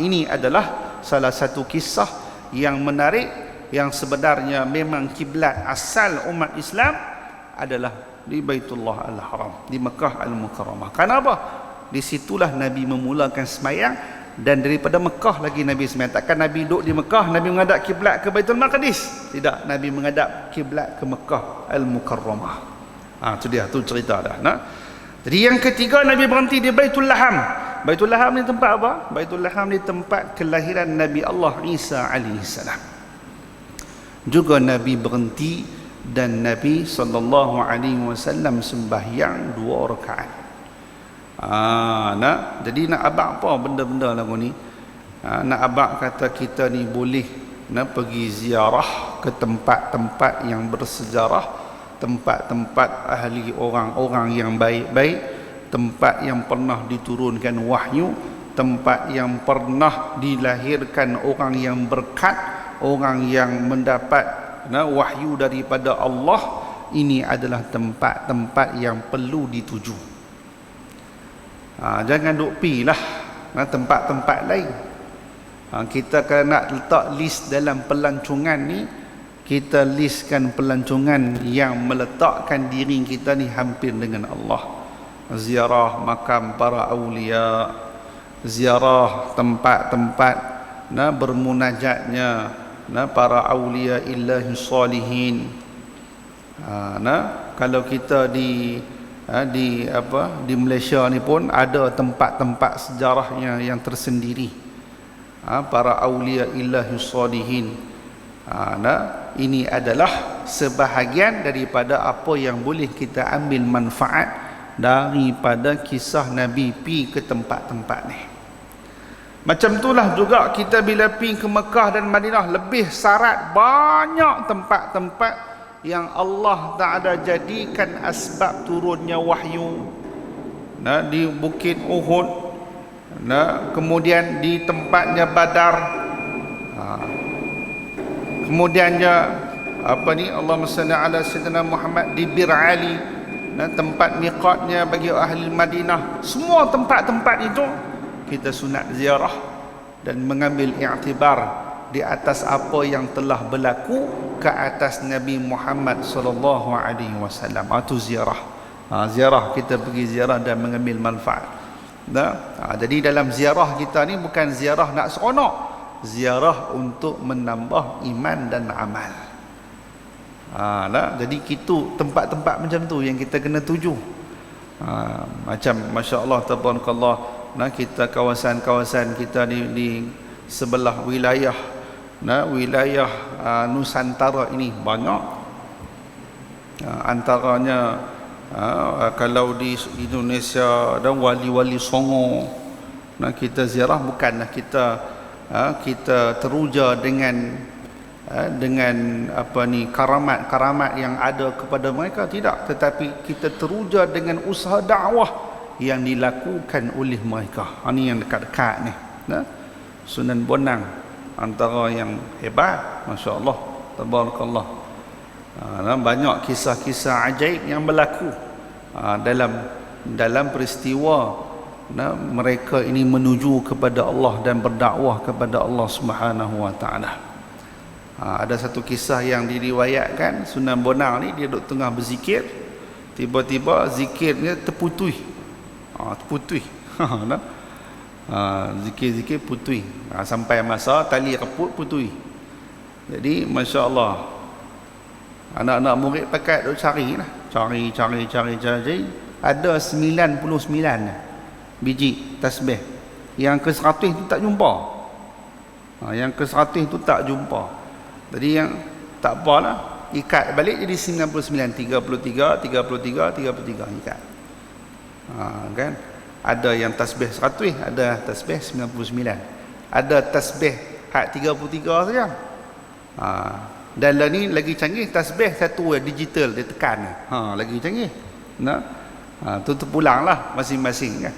Ini adalah salah satu kisah yang menarik, yang sebenarnya memang kiblat asal umat Islam adalah di Baitullah Al-Haram, di Mekah Al-Mukarramah. Kenapa? Di situlah Nabi memulakan sembahyang, dan daripada Mekah lagi Nabi sembahyang. Takkan Nabi duduk di Mekah, Nabi menghadap kiblat ke Baitul Maqdis? Tidak, Nabi menghadap kiblat ke Mekah Al-Mukarramah. Itu dia, tu cerita dah. Jadi yang ketiga, Nabi berhenti di Baitul Laham. Baitul Laham ni tempat apa? Baitul Laham ni tempat kelahiran Nabi Allah Isa alaihissalam. Juga Nabi berhenti, dan Nabi SAW sembahyang 2 rakaat. Jadi nak abang apa benda-benda lagu ni? Nak abang kata kita ni boleh pergi ziarah ke tempat-tempat yang bersejarah, tempat-tempat ahli orang-orang yang baik-baik, tempat yang pernah diturunkan wahyu, tempat yang pernah dilahirkan orang yang berkat, orang yang mendapat wahyu daripada Allah. Ini adalah tempat-tempat yang perlu dituju. Jangan duk pi lah tempat-tempat lain. Kita kalau nak letak list dalam pelancongan ni, kita listkan pelancongan yang meletakkan diri kita ni hampir dengan Allah. Ziarah makam para awliya, ziarah tempat-tempat bermunajatnya para awliya illahi salihin. Kalau kita di Malaysia ni pun ada tempat-tempat sejarahnya yang tersendiri, para awliya illahi salihin. Ini adalah sebahagian daripada apa yang boleh kita ambil manfaat daripada kisah Nabi pi ke tempat-tempat ni. Macam itulah juga kita bila pi ke Mekah dan Madinah, lebih syarat banyak tempat-tempat yang Allah Ta'ala jadikan asbab turunnya wahyu. Di Bukit Uhud, kemudian di tempatnya Badar, kemudiannya Allahumma salli ala sayyidina Muhammad di Bir Ali, tempat miqatnya bagi ahli Madinah. Semua tempat-tempat itu kita sunat ziarah dan mengambil i'tibar di atas apa yang telah berlaku ke atas Nabi Muhammad sallallahu alaihi wasallam. Itu ziarah. Ziarah, kita pergi ziarah dan mengambil manfaat. Jadi dalam ziarah kita ni bukan ziarah nak seronok, ziarah untuk menambah iman dan amal. Jadi itu tempat-tempat macam tu yang kita kena tuju. Macam masya-Allah tabarakallah, kita kawasan-kawasan kita di sebelah wilayah Nusantara ini banyak. Antaranya kalau di Indonesia ada wali-wali Songo. Kita ziarah bukanlah kita teruja dengan karamat yang ada kepada mereka, tidak, tetapi kita teruja dengan usaha dakwah yang dilakukan oleh mereka. Ini yang dekat-dekat ni. Sunan Bonang antara yang hebat, masya-Allah tabarakallah. Banyak kisah-kisah ajaib yang berlaku dalam peristiwa mereka ini menuju kepada Allah dan berdakwah kepada Allah Subhanahu wa taala. Ada satu kisah yang diriwayatkan, Sunan Bonang ni dia duduk tengah berzikir, tiba-tiba zikirnya terputui. Zikir-zikir putui. Sampai masa tali reput putui. Jadi masya-Allah, anak-anak murid pakat duk cari. Ada 99 biji tasbih. Yang ke 100 tu tak jumpa. Yang ke 100 tu tak jumpa. Jadi yang tak apalah, ikat balik jadi 99, 33, 33, 33 ikat. Kan? Ada yang tasbih 100, ada tasbih 99. Ada tasbih hak 33 saja. Dan lah ni lagi canggih, tasbih satu digital dia tekan. Lagi canggih. Nah. Tu terpulanglah masing-masing kan.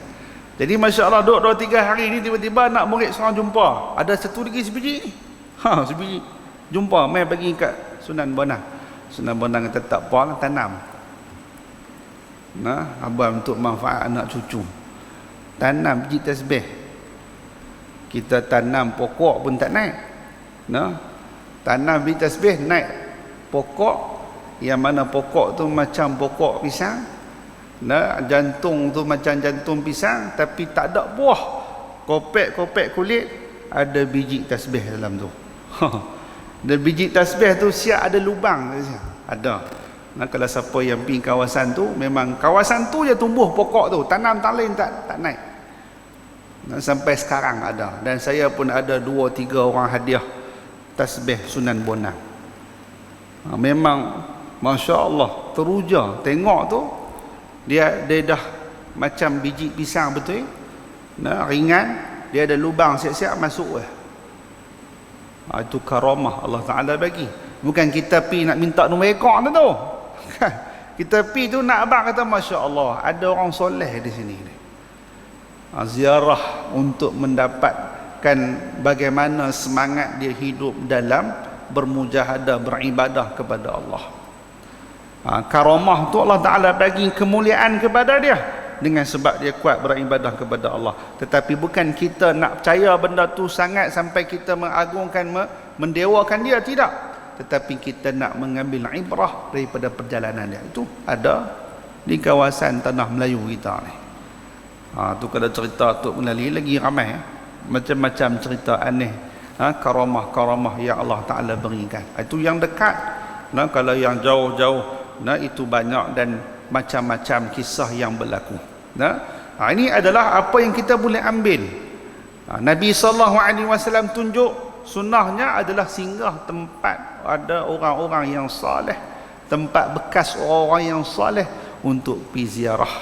Jadi masya-Allah duduk 2-3 hari ni tiba-tiba nak murid seorang jumpa. Ada satu lagi sebiji. Sebiji. Jumpa mai bagi kat Sunan Bonang. Sunan Bonang kata tak apa, tanam. Nah, abang untuk manfaat anak cucu. Tanam biji tasbih. Kita tanam pokok pun tak naik. Nah, tanam biji tasbih naik pokok yang mana pokok tu macam pokok pisang. Nah, jantung tu macam jantung pisang tapi tak ada buah. Kopek-kopek kulit ada biji tasbih dalam tu. Dan biji tasbih tu siap ada lubang ada. Nah, kalau siapa yang pergi kawasan tu, memang kawasan tu je tumbuh pokok tu, tanam tak lain tak naik. Nah, sampai sekarang ada. Dan saya pun ada 2-3 orang hadiah tasbih Sunan Bonang. Memang masya-Allah teruja tengok tu. Dia dah macam biji pisang betul. Nah, ringan, dia ada lubang siap-siap masuk. Itu karamah Allah Taala bagi. Bukan kita pi nak minta nombor ekor tu. Kita pi tu nak abang kata masya-Allah, ada orang soleh di sini. Ziarah untuk mendapatkan bagaimana semangat dia hidup dalam bermujahadah, beribadah kepada Allah. Karamah tu Allah Ta'ala bagi kemuliaan kepada dia dengan sebab dia kuat beribadah kepada Allah. Tetapi bukan kita nak percaya benda tu sangat sampai kita mengagungkan, mendewakan dia, tidak. Tetapi kita nak mengambil ibrah daripada perjalanan dia. Itu ada di kawasan tanah Melayu kita ni. Tu kalau cerita Tok Melali lagi ramai. Macam-macam cerita aneh. Karamah-karamah yang Allah Ta'ala berikan. Itu yang dekat. Kalau yang jauh-jauh, itu banyak dan macam-macam kisah yang berlaku. Ini adalah apa yang kita boleh ambil. Nabi SAW tunjuk sunnahnya adalah singgah tempat ada orang-orang yang saleh, tempat bekas orang-orang yang saleh untuk pergi ziarah,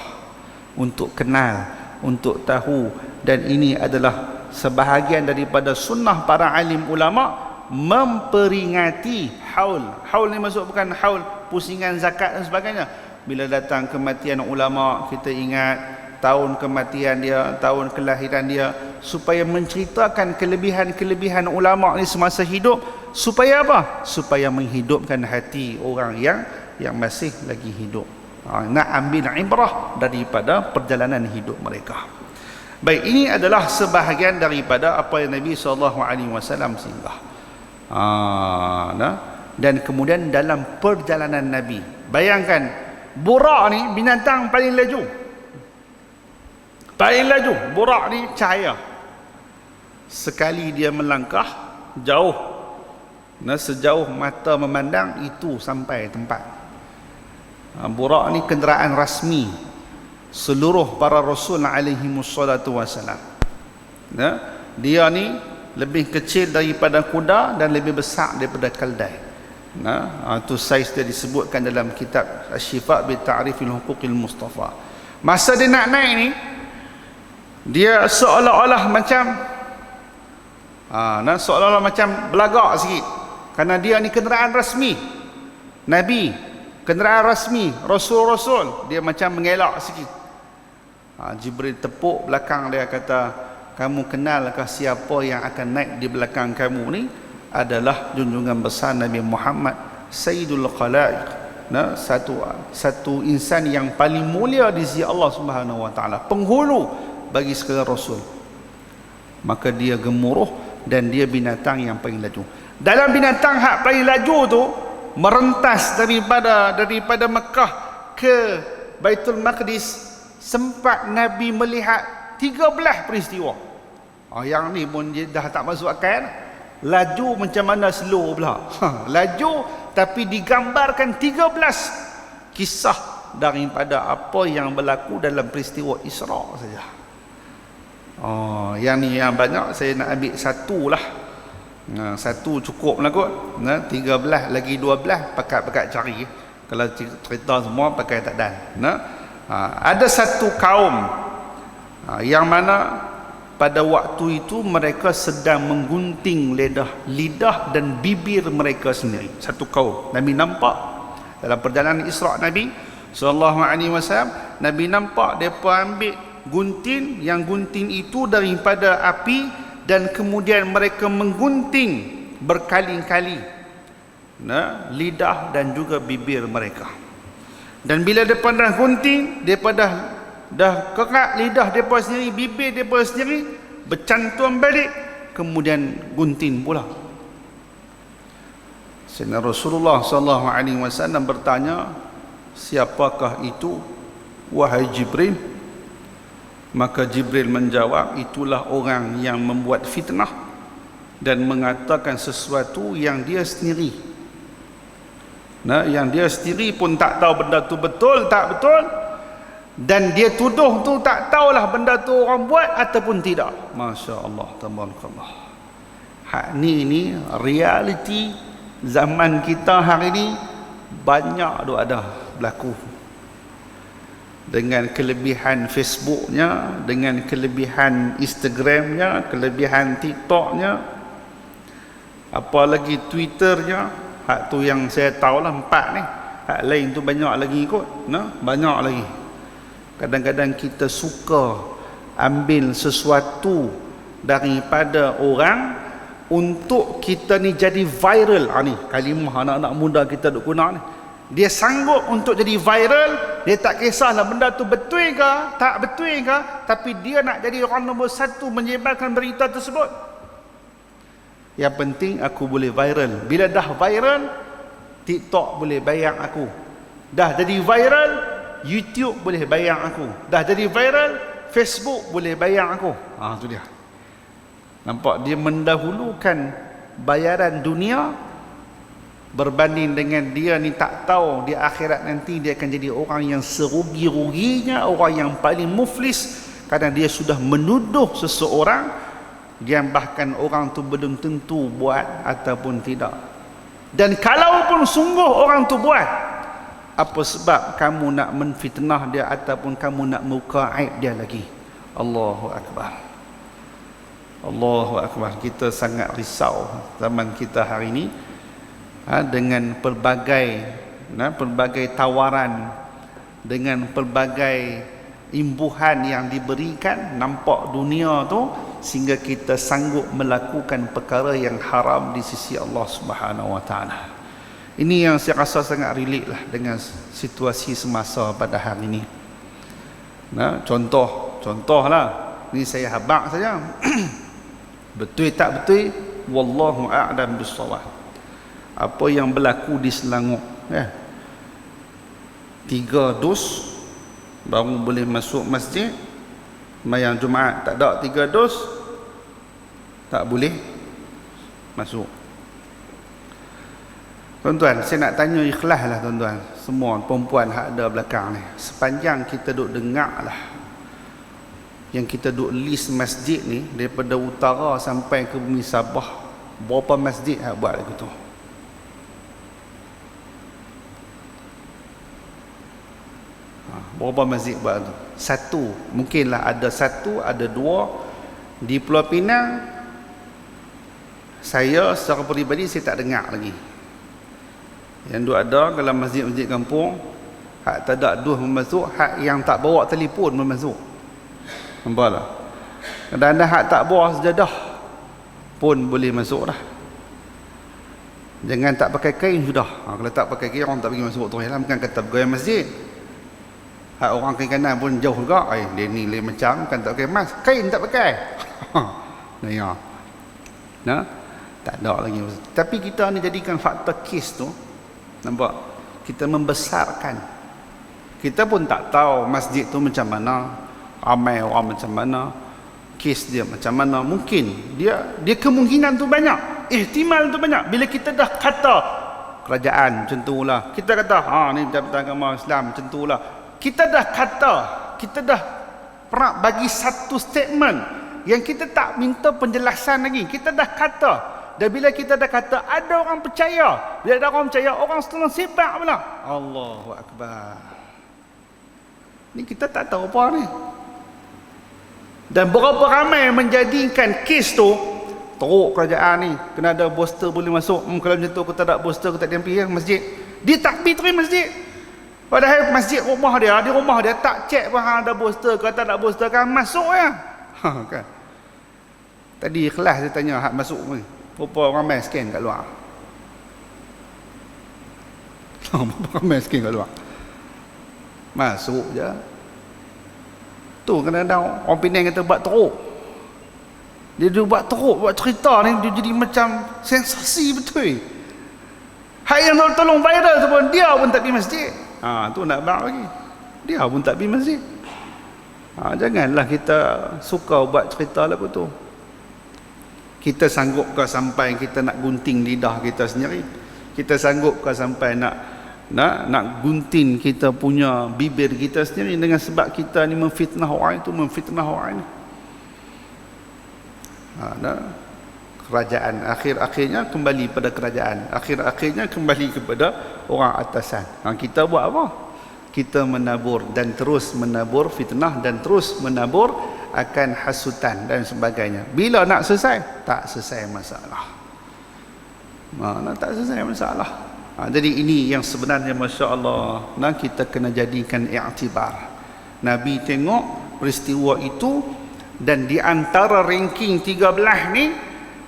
untuk kenal, untuk tahu. Dan ini adalah sebahagian daripada sunnah para alim ulama memperingati haul. Haul ni maksud bukan haul pusingan zakat dan sebagainya. Bila datang kematian ulama, kita ingat tahun kematian dia, tahun kelahiran dia, supaya menceritakan kelebihan-kelebihan ulama ni semasa hidup. Supaya apa? Supaya menghidupkan hati orang yang masih lagi hidup. Nak ambil ibrah daripada perjalanan hidup mereka. Baik, ini adalah sebahagian daripada apa yang Nabi SAW singgah. Dan kemudian dalam perjalanan Nabi, bayangkan burak ni binatang paling laju, burak ni cahaya. Sekali dia melangkah jauh, sejauh mata memandang itu sampai tempat. Burak ni kenderaan rasmi seluruh para rasul alaihi wassalatu wassalam. Dia ni lebih kecil daripada kuda dan lebih besar daripada keldai. Itu saiz dia disebutkan dalam kitab Asy-Syifa' bi Ta'rifil Huquqil Mustafa. Masa dia nak naik ni, dia seolah-olah macam belagak sikit. Kerana dia ni kenderaan rasmi Nabi, kenderaan rasmi Rasul-Rasul. Dia macam mengelak sikit. Jibril tepuk belakang dia, kata, kamu kenalkah siapa yang akan naik di belakang kamu ni? Adalah junjungan besar Nabi Muhammad, Sayyidul Khalaiq. Satu insan yang paling mulia di sisi Allah Subhanahu Wa Taala, penghulu bagi segala rasul. Maka dia gemuruh dan dia binatang yang paling laju. Dalam binatang hak paling laju tu, merentas daripada Mekah ke Baitul Maqdis, sempat Nabi melihat 13 peristiwa. Yang ni pun dia dah tak masuk akal. Laju macam mana slow pula. Laju tapi digambarkan 13 kisah daripada apa yang berlaku dalam peristiwa Isra saja. Yang ni yang banyak saya nak ambil satu lah. Satu cukup lah kot. 13 lagi 12 pakat cari. Kalau cerita semua pakai tak dan. Ada satu kaum yang mana pada waktu itu mereka sedang menggunting lidah dan bibir mereka sendiri. Satu kaum. Nabi nampak dalam perjalanan Isra' Nabi sallallahu alaihi wasallam, Nabi nampak depa ambil gunting, yang gunting itu daripada api, dan kemudian mereka menggunting berkali-kali lidah dan juga bibir mereka. Dan bila depa dah gunting, depa dah kerak lidah depa sendiri, bibir depa sendiri, bercantum balik, kemudian gunting pula. Sayyidina Rasulullah sallallahu alaihi wasallam bertanya, siapakah itu wahai Jibril? Maka Jibril menjawab, itulah orang yang membuat fitnah dan mengatakan sesuatu yang dia sendiri, yang dia sendiri pun tak tahu benda tu betul tak betul, dan dia tuduh tu tak tahulah benda tu orang buat ataupun tidak. Masya Allah, tabarakallah. Hak ni realiti zaman kita hari ni banyak ada berlaku. Dengan kelebihan Facebooknya, dengan kelebihan Instagramnya, kelebihan TikToknya, apalagi Twitternya. Hak tu yang saya tahulah 4 ni. Hak lain tu banyak lagi kot. Banyak lagi. Kadang-kadang kita suka ambil sesuatu daripada orang untuk kita ni jadi viral. Ni kalimah anak-anak muda kita duk guna ni. Dia sanggup untuk jadi viral. Dia tak kisahlah benda tu betul ke tak betul ke, tapi dia nak jadi orang nombor 1 menyebarkan berita tersebut. Yang penting aku boleh viral. Bila dah viral, TikTok boleh bayar aku. Dah jadi viral, YouTube boleh bayar aku. Dah jadi viral, Facebook boleh bayar aku. Tu dia. Nampak, dia mendahulukan bayaran dunia berbanding dengan dia ni tak tahu di akhirat nanti dia akan jadi orang yang serugi-ruginya, orang yang paling muflis, kerana dia sudah menuduh seseorang yang bahkan orang tu belum tentu buat ataupun tidak. Dan kalaupun sungguh orang tu buat, apa sebab kamu nak menfitnah dia ataupun kamu nak muka aib dia lagi? Allahu Akbar. Allahu Akbar. Kita sangat risau zaman kita hari ini, dengan pelbagai tawaran, dengan pelbagai imbuhan yang diberikan, nampak dunia tu sehingga kita sanggup melakukan perkara yang haram di sisi Allah Subhanahu Wa Taala. Ini yang saya rasa sangat relate lah dengan situasi semasa pada hari ini. Contoh lah, ini saya habaq saja. Betul tak betul, wallahu a'lam bissawab. Apa yang berlaku di Selangor, 3 dos baru boleh masuk masjid. Sembahyang Jumaat tak ada 3 dos, tak boleh masuk. Tuan-tuan, saya nak tanya ikhlas lah tuan-tuan, semua perempuan hak ada belakang ni. Sepanjang kita duk dengar lah, yang kita duk list masjid ni, daripada utara sampai ke Bumi Sabah, berapa masjid hak buat lagu tu? Berapa masjid buat tu? 1, mungkinlah ada 1, ada 2 di Pulau Pinang. Saya secara peribadi saya tak dengar lagi. Yang duk ada kalau masjid-masjid kampung, hak tak ada duh memasuk, hak yang tak bawa telefon memasuk. Nampak tak? Kadang-kadang hak tak bawa sejadah pun boleh masuk dah. Jangan tak pakai kain sudah. Kalau tak pakai kain, orang tak pergi masuk tu. Bukan kata pegawai masjid. Hak orang kiri kanan pun jauh juga. Dia ni lain macam, kan tak pakai mask, kain tak pakai. Tak ada lagi. Tapi kita ni jadikan faktor kes tu, nampak, kita membesarkan. Kita pun tak tahu masjid tu macam mana, ramai orang macam mana, kes dia macam mana. Mungkin dia kemungkinan tu banyak, ihtimal tu banyak. Bila kita dah kata kerajaan macam tu lah, kita kata ni Jabatan Agama Islam macam tu lah, kita dah kata, kita dah pernah bagi satu statement yang kita tak minta penjelasan lagi. Kita dah kata Dan bila kita dah kata ada orang percaya, bila ada orang percaya, orang setengah sepak pula. Allahu Akbar. Ni kita tak tahu apa ni. Dan berapa ramai menjadikan kes tu teruk kerajaan ni, kena ada booster boleh masuk. Kalau macam tu aku tak ada booster, aku tak ada pergi masjid. Dia takbir terus masjid. Padahal masjid rumah dia, di rumah dia tak cek pun ada booster ke tak ada booster kan, masuk ya. Kan. Tadi ikhlas dia tanya hak masuk ni. Berapa ramai scan kat luar? Berapa ramai scan kat luar? Masuk je. Tu kadang-kadang orang Penang kata buat teruk. Dia buat teruk, buat cerita ni dia jadi macam sensasi betul. Hak yang tolong viral tu pun dia pun tak pergi masjid. Tu nak bang lagi. Dia pun tak pergi masjid. Janganlah kita suka buat cerita lagu tu. Kita sanggup ke sampai kita nak gunting lidah kita sendiri? Kita sanggup ke sampai nak gunting kita punya bibir kita sendiri dengan sebab kita ni memfitnah orang itu, memfitnah orang ni. Kerajaan akhir-akhirnya kembali pada kerajaan, akhir-akhirnya kembali kepada orang atasan. Kita buat apa? Kita menabur dan terus menabur fitnah dan terus menabur akan hasutan dan sebagainya. Bila nak selesai? Tak selesai masalah. Tak selesai masalah. Jadi ini yang sebenarnya masya-Allah, kita kena jadikan iktibar. Nabi tengok peristiwa itu, dan di antara ranking 13 ni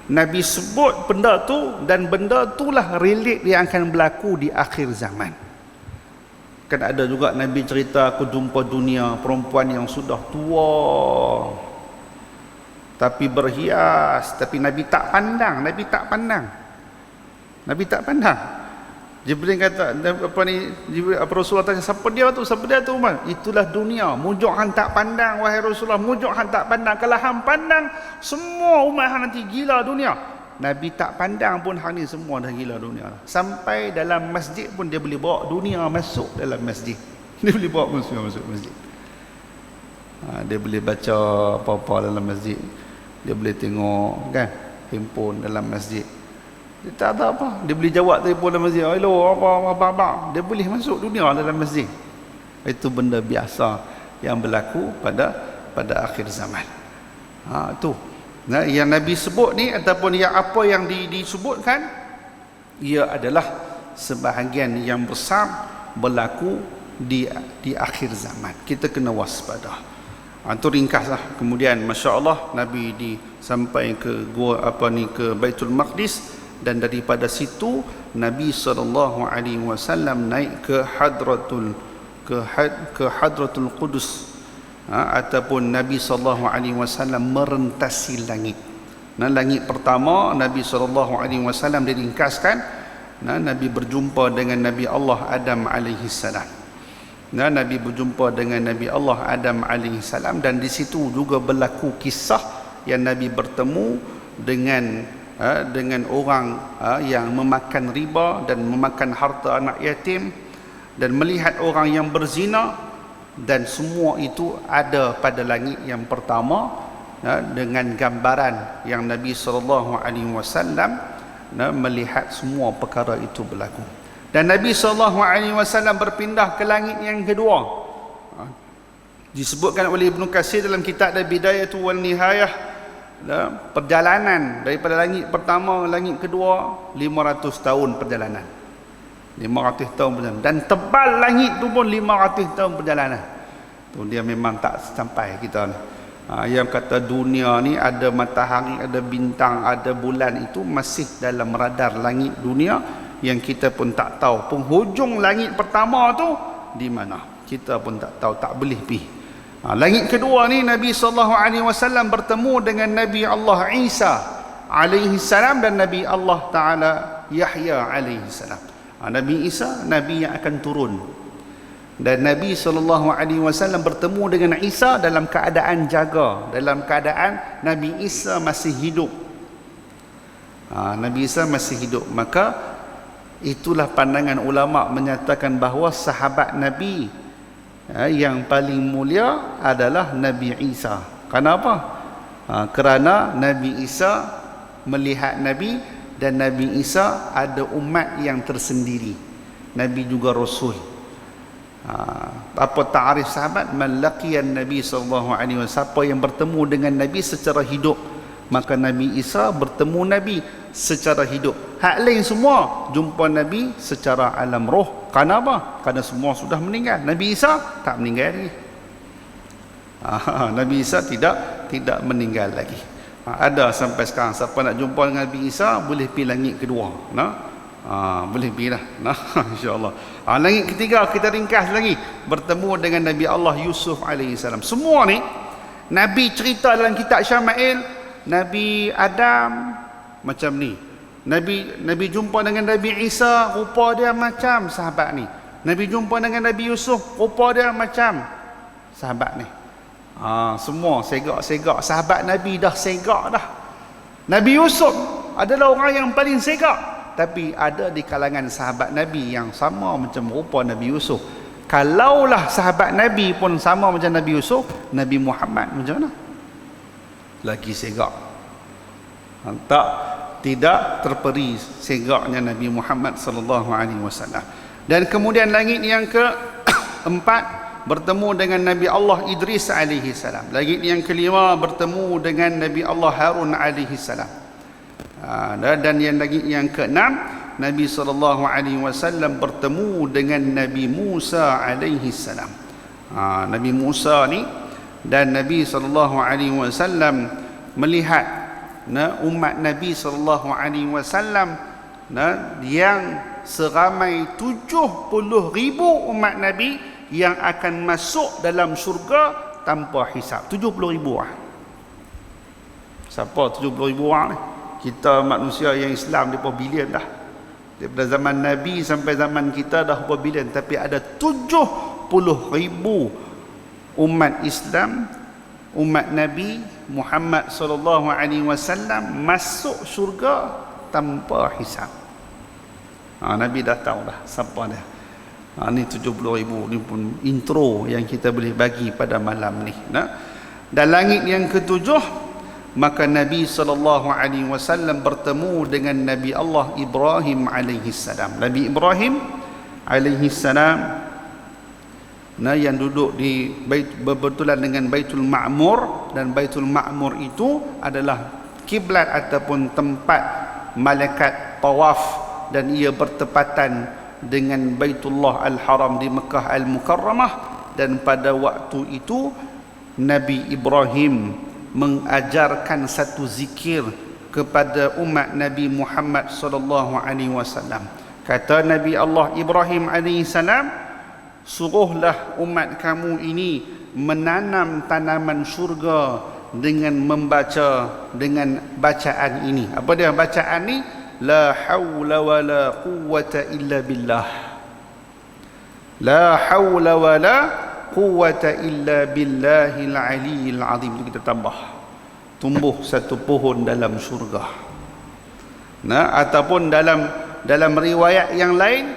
Nabi sebut benda tu, dan benda itulah relate yang akan berlaku di akhir zaman. Kan ada juga Nabi cerita, aku jumpa dunia perempuan yang sudah tua tapi berhias, tapi Nabi tak pandang. Jibril kata, Rasulullah tanya, siapa dia tu? Itulah dunia. Mujuk hang tak pandang, wahai Rasulullah. Mujuk hang tak pandang. Kalau hang pandang, semua umat hang nanti gila dunia. Nabi tak pandang pun, hang ni semua dah gila dunia. Sampai dalam masjid pun dia boleh bawa dunia masuk dalam masjid. Dia boleh bawa masuk masjid. Dia boleh baca apa-apa dalam masjid. Dia boleh tengok kan handphone dalam masjid. Dia tak ada apa. Dia boleh jawab telefon dalam masjid. Hello, apa. Dia boleh masuk dunia dalam masjid. Itu benda biasa yang berlaku pada akhir zaman. Tu. Yang Nabi sebut ni ataupun apa yang disebutkan, ia adalah sebahagian yang besar berlaku di akhir zaman. Kita kena waspada. Itu ringkaslah. Kemudian masya-Allah Nabi sampai ke ke Baitul Maqdis, dan daripada situ Nabi SAW naik ke Hadratul Qudus, ataupun Nabi SAW merentasi langit. Langit pertama Nabi SAW diringkaskan, Nabi berjumpa dengan Nabi Allah Adam alaihissalam. Nabi berjumpa dengan Nabi Allah Adam alaihissalam, dan di situ juga berlaku kisah yang Nabi bertemu dengan orang yang memakan riba dan memakan harta anak yatim, dan melihat orang yang berzina, dan semua itu ada pada langit yang pertama, dengan gambaran yang Nabi SAW melihat semua perkara itu berlaku. Dan Nabi SAW berpindah ke langit yang kedua. Disebutkan oleh Ibnu Katsir dalam kitab Bidayatu wal Nihayah, perjalanan daripada langit pertama langit kedua 500 tahun perjalanan. 500 tahun perjalanan, dan tebal langit tu pun 500 tahun perjalanan. Tu dia memang tak sampai kita ni. Yang kata dunia ni ada matahari, ada bintang, ada bulan, itu masih dalam radar langit dunia yang kita pun tak tahu penghujung langit pertama tu di mana. Kita pun tak tahu, tak boleh pergi. Langit kedua ni Nabi SAW bertemu dengan Nabi Allah Isa alaihissalam dan Nabi Allah Ta'ala Yahya alaihissalam. Nabi Isa, Nabi yang akan turun. Dan Nabi SAW bertemu dengan Isa dalam keadaan jaga, dalam keadaan Nabi Isa masih hidup. Nabi Isa masih hidup. Maka itulah pandangan ulama menyatakan bahawa sahabat Nabi yang paling mulia adalah Nabi Isa. Kenapa? Kerana Nabi Isa melihat Nabi dan Nabi Isa ada umat yang tersendiri. Nabi juga Rasul. Apa ta'arif sahabat? Man laqiyan Nabi sallallahu alaihi wasallam, siapa yang bertemu dengan Nabi secara hidup, maka Nabi Isa bertemu Nabi secara hidup. Hak lain semua jumpa Nabi secara alam roh. Kerana apa? Kerana semua sudah meninggal. Nabi Isa tak meninggal lagi. Nabi Isa tidak meninggal lagi. Ada sampai sekarang siapa nak jumpa dengan Nabi Isa boleh pergi langit kedua. Boleh pergi dah. InsyaAllah. Langit ketiga kita ringkas lagi, bertemu dengan Nabi Allah Yusuf alaihissalam. Semua ni Nabi cerita dalam kitab Syama'il. Nabi Adam macam ni, Nabi jumpa dengan Nabi Isa, rupa dia macam sahabat ni. Nabi jumpa dengan Nabi Yusuf, rupa dia macam sahabat ni. Semua segak-segak. Sahabat Nabi dah segak dah. Nabi Yusuf adalah orang yang paling segak, tapi ada di kalangan sahabat Nabi yang sama macam rupa Nabi Yusuf. Kalaulah sahabat Nabi pun sama macam Nabi Yusuf, Nabi Muhammad macam mana? Lagi segak. Tidak terperi segaknya Nabi Muhammad sallallahu alaihi wasallam. Dan kemudian langit yang keempat bertemu dengan Nabi Allah Idris alaihi salam. Langit yang kelima bertemu dengan Nabi Allah Harun alaihi salam. Dan yang langit yang keenam Nabi sallallahu alaihi wasallam bertemu dengan Nabi Musa alaihi salam. Nabi Musa ni dan Nabi sallallahu alaihi wasallam melihat umat Nabi sallallahu alaihi wasallam yang seramai 70,000 umat Nabi yang akan masuk dalam syurga tanpa hisab. 70,000 orang. Siapa 70,000 orang ni? Kita manusia yang Islam dia bilion dah. Daripada zaman Nabi sampai zaman kita dah berapa bilion, tapi ada 70,000 umat Islam, umat Nabi Muhammad sallallahu alaihi wasallam masuk syurga tanpa hisab. Nabi dah tahu dah siapa dia. Ni 70,000 ni pun intro yang kita boleh bagi pada malam ni. Dan langit yang ketujuh, maka Nabi sallallahu alaihi wasallam bertemu dengan Nabi Allah Ibrahim alaihi salam. Nabi Ibrahim alaihi salam yang duduk di berbetulan dengan Baitul Ma'mur, dan Baitul Ma'mur itu adalah kiblat ataupun tempat malaikat tawaf, dan ia bertepatan dengan Baitullah Al-Haram di Mekah Al-Mukarramah. Dan pada waktu itu Nabi Ibrahim mengajarkan satu zikir kepada umat Nabi Muhammad sallallahu alaihi wasallam. Kata Nabi Allah Ibrahim alaihi salam, suruhlah umat kamu ini menanam tanaman syurga dengan membaca dengan bacaan ini. Apa dia bacaan ni? La hawla wa la quwwata illa billah. La hawla wa la quwwata illa billahil aliyyil azim. Itu kita tambah. Tumbuh satu pohon dalam syurga. Ataupun dalam riwayat yang lain,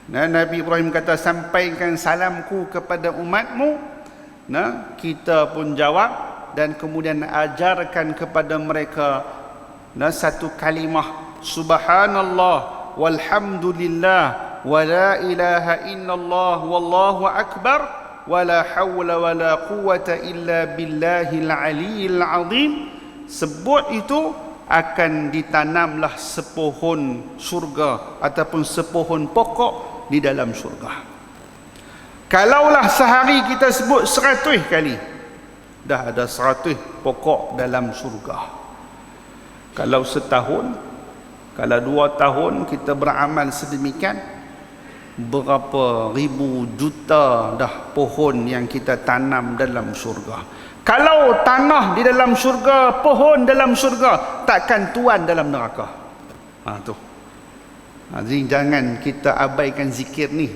Nabi Ibrahim kata, sampaikan salamku kepada umatmu. Kita pun jawab, dan kemudian ajarkan kepada mereka satu kalimah, subhanallah walhamdulillah wa la ilaha illallah wallahu akbar wa la hawla wa la quwwata illa billahil aliyyil azim. Sebut itu, akan ditanamlah sepohon syurga ataupun sepohon pokok di dalam syurga. Kalaulah sehari kita sebut 100 kali, dah ada 100 pokok dalam syurga. Kalau setahun, kalau 2 tahun kita beramal sedemikian, berapa ribu juta dah pohon yang kita tanam dalam syurga. Kalau tanah di dalam syurga, pohon dalam syurga, takkan tuan dalam neraka. Tu. Jadi jangan kita abaikan zikir ni.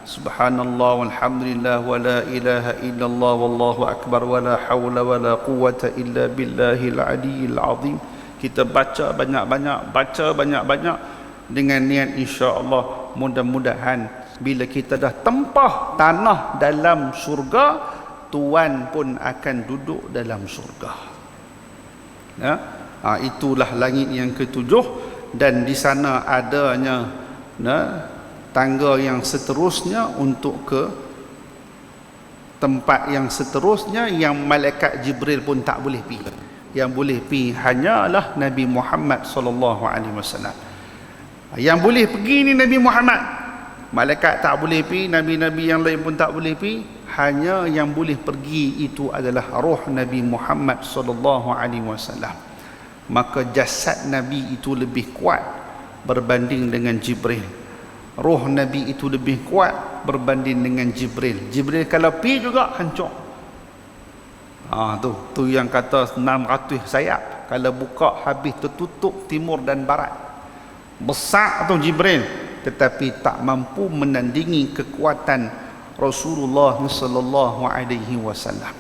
Subhanallah walhamdulillah wa la ilaha illallah wallahu akbar wa la hawla wa la quwwata illa billahil aliyyil azim. Kita baca banyak-banyak, dengan niat insya-Allah mudah-mudahan bila kita dah tempah tanah dalam syurga, tuan pun akan duduk dalam syurga. Itulah langit yang ketujuh, dan di sana adanya tangga yang seterusnya untuk ke tempat yang seterusnya yang malaikat Jibril pun tak boleh pergi. Yang boleh pergi hanyalah Nabi Muhammad sallallahu alaihi wasallam. Yang boleh pergi ni Nabi Muhammad. Malaikat tak boleh pergi, nabi-nabi yang lain pun tak boleh pergi. Hanya yang boleh pergi itu adalah roh Nabi Muhammad sallallahu alaihi wasallam. Maka jasad Nabi itu lebih kuat berbanding dengan Jibril. Roh Nabi itu lebih kuat berbanding dengan Jibril. Jibril kalau pergi juga hancur. Tu yang kata 600 sayap, kalau buka habis tertutup timur dan barat. Besar tu Jibril, tetapi tak mampu menandingi kekuatan Rasulullah sallallahu alaihi wasallam.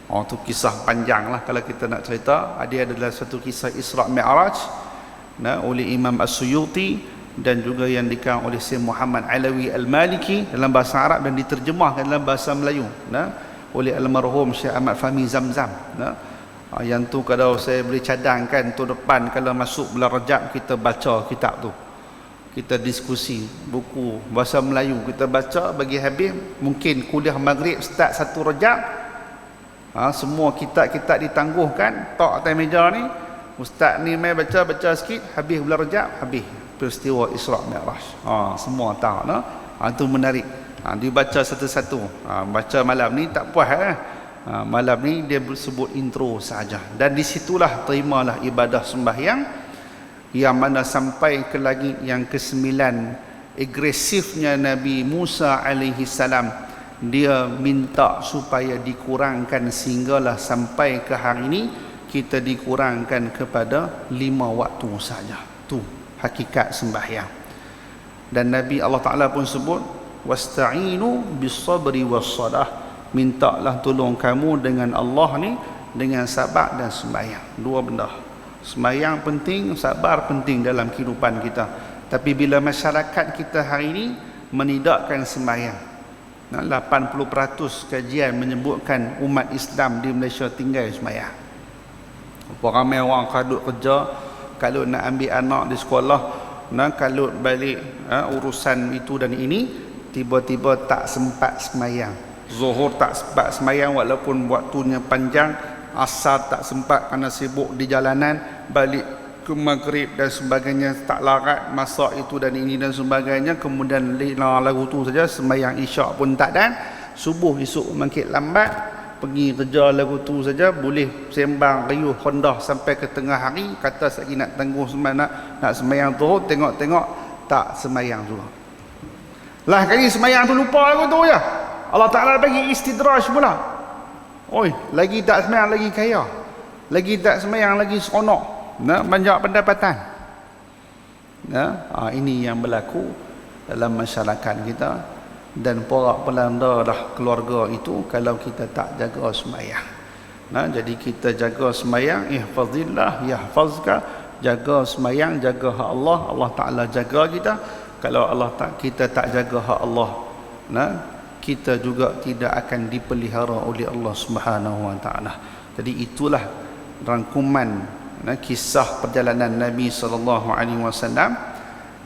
Tu kisah panjang lah kalau kita nak cerita. Dia adalah satu kisah Isra' Mi'raj oleh Imam As-Suyuti, dan juga yang dikang oleh Syekh Muhammad Alawi Al-Maliki dalam bahasa Arab, dan diterjemahkan dalam bahasa Melayu oleh almarhum Syekh Ahmad Fahmi Zamzam. Yang tu kalau saya boleh cadangkan tu depan, kalau masuk bulan Rajab kita baca kitab tu, kita diskusi buku bahasa Melayu, kita baca bagi habis. Mungkin kuliah maghrib start 1 Rajab, semua kitab-kitab ditangguhkan, tok atas meja ni, ustaz ni mai baca sikit, habis bulan Rajab, habis peristiwa Isra' Mi'raj. Semua tahu itu menarik. Dibaca satu-satu. Baca malam ni tak puas malam ni dia sebut intro saja, dan disitulah terimalah ibadah sembahyang, yang mana sampai ke langit yang ke-9. Agresifnya Nabi Musa alaihi salam, dia minta supaya dikurangkan, sehinggalah sampai ke hari ini kita dikurangkan kepada 5 waktu saja. Tu hakikat sembahyang. Dan Nabi Allah Ta'ala pun sebut, wasta'inu bis-sabri was-salah, mintalah tolong kamu dengan Allah ni dengan sabar dan sembahyang. 2 benda. Sembahyang penting, sabar penting dalam kehidupan kita. Tapi bila masyarakat kita hari ini menidakkan sembahyang, 80% kajian menyebutkan umat Islam di Malaysia tinggal sembahyang. Ramai orang kadut kerja, kalau nak ambil anak di sekolah, kalau balik urusan itu dan ini, tiba-tiba tak sempat sembahyang. Zuhur tak sempat sembahyang walaupun waktunya panjang, asar tak sempat kerana sibuk di jalanan, balik ke maghrib dan sebagainya tak larat masak itu dan ini dan sebagainya, kemudian lagu tu saja, sembahyang isyak pun tak ada, subuh esok bangkit lambat, pergi kerja lagu tu saja, boleh sembang riuh rendah sampai ke tengah hari, kata lagi nak tangguh nak sembahyang zuhur, tengok-tengok tak sembahyang juga. Lah kali sembahyang tu lupa lagu tu je, Allah Ta'ala bagi istidraj pula. Lagi tak sembahyang lagi kaya, lagi tak sembahyang lagi seronok, banyak pendapatan. Ini yang berlaku dalam masyarakat kita, dan porak pelanda dah keluarga itu kalau kita tak jaga sembahyang. Jadi kita jaga sembahyang, ihfazillah yahfazka, jaga sembahyang, jaga hak Allah, Allah Ta'ala jaga kita. Kalau kita tak jaga hak Allah, kita juga tidak akan dipelihara oleh Allah Subhanahu wa Ta'ala. Jadi itulah rangkuman kisah perjalanan Nabi sallallahu alaihi wasallam.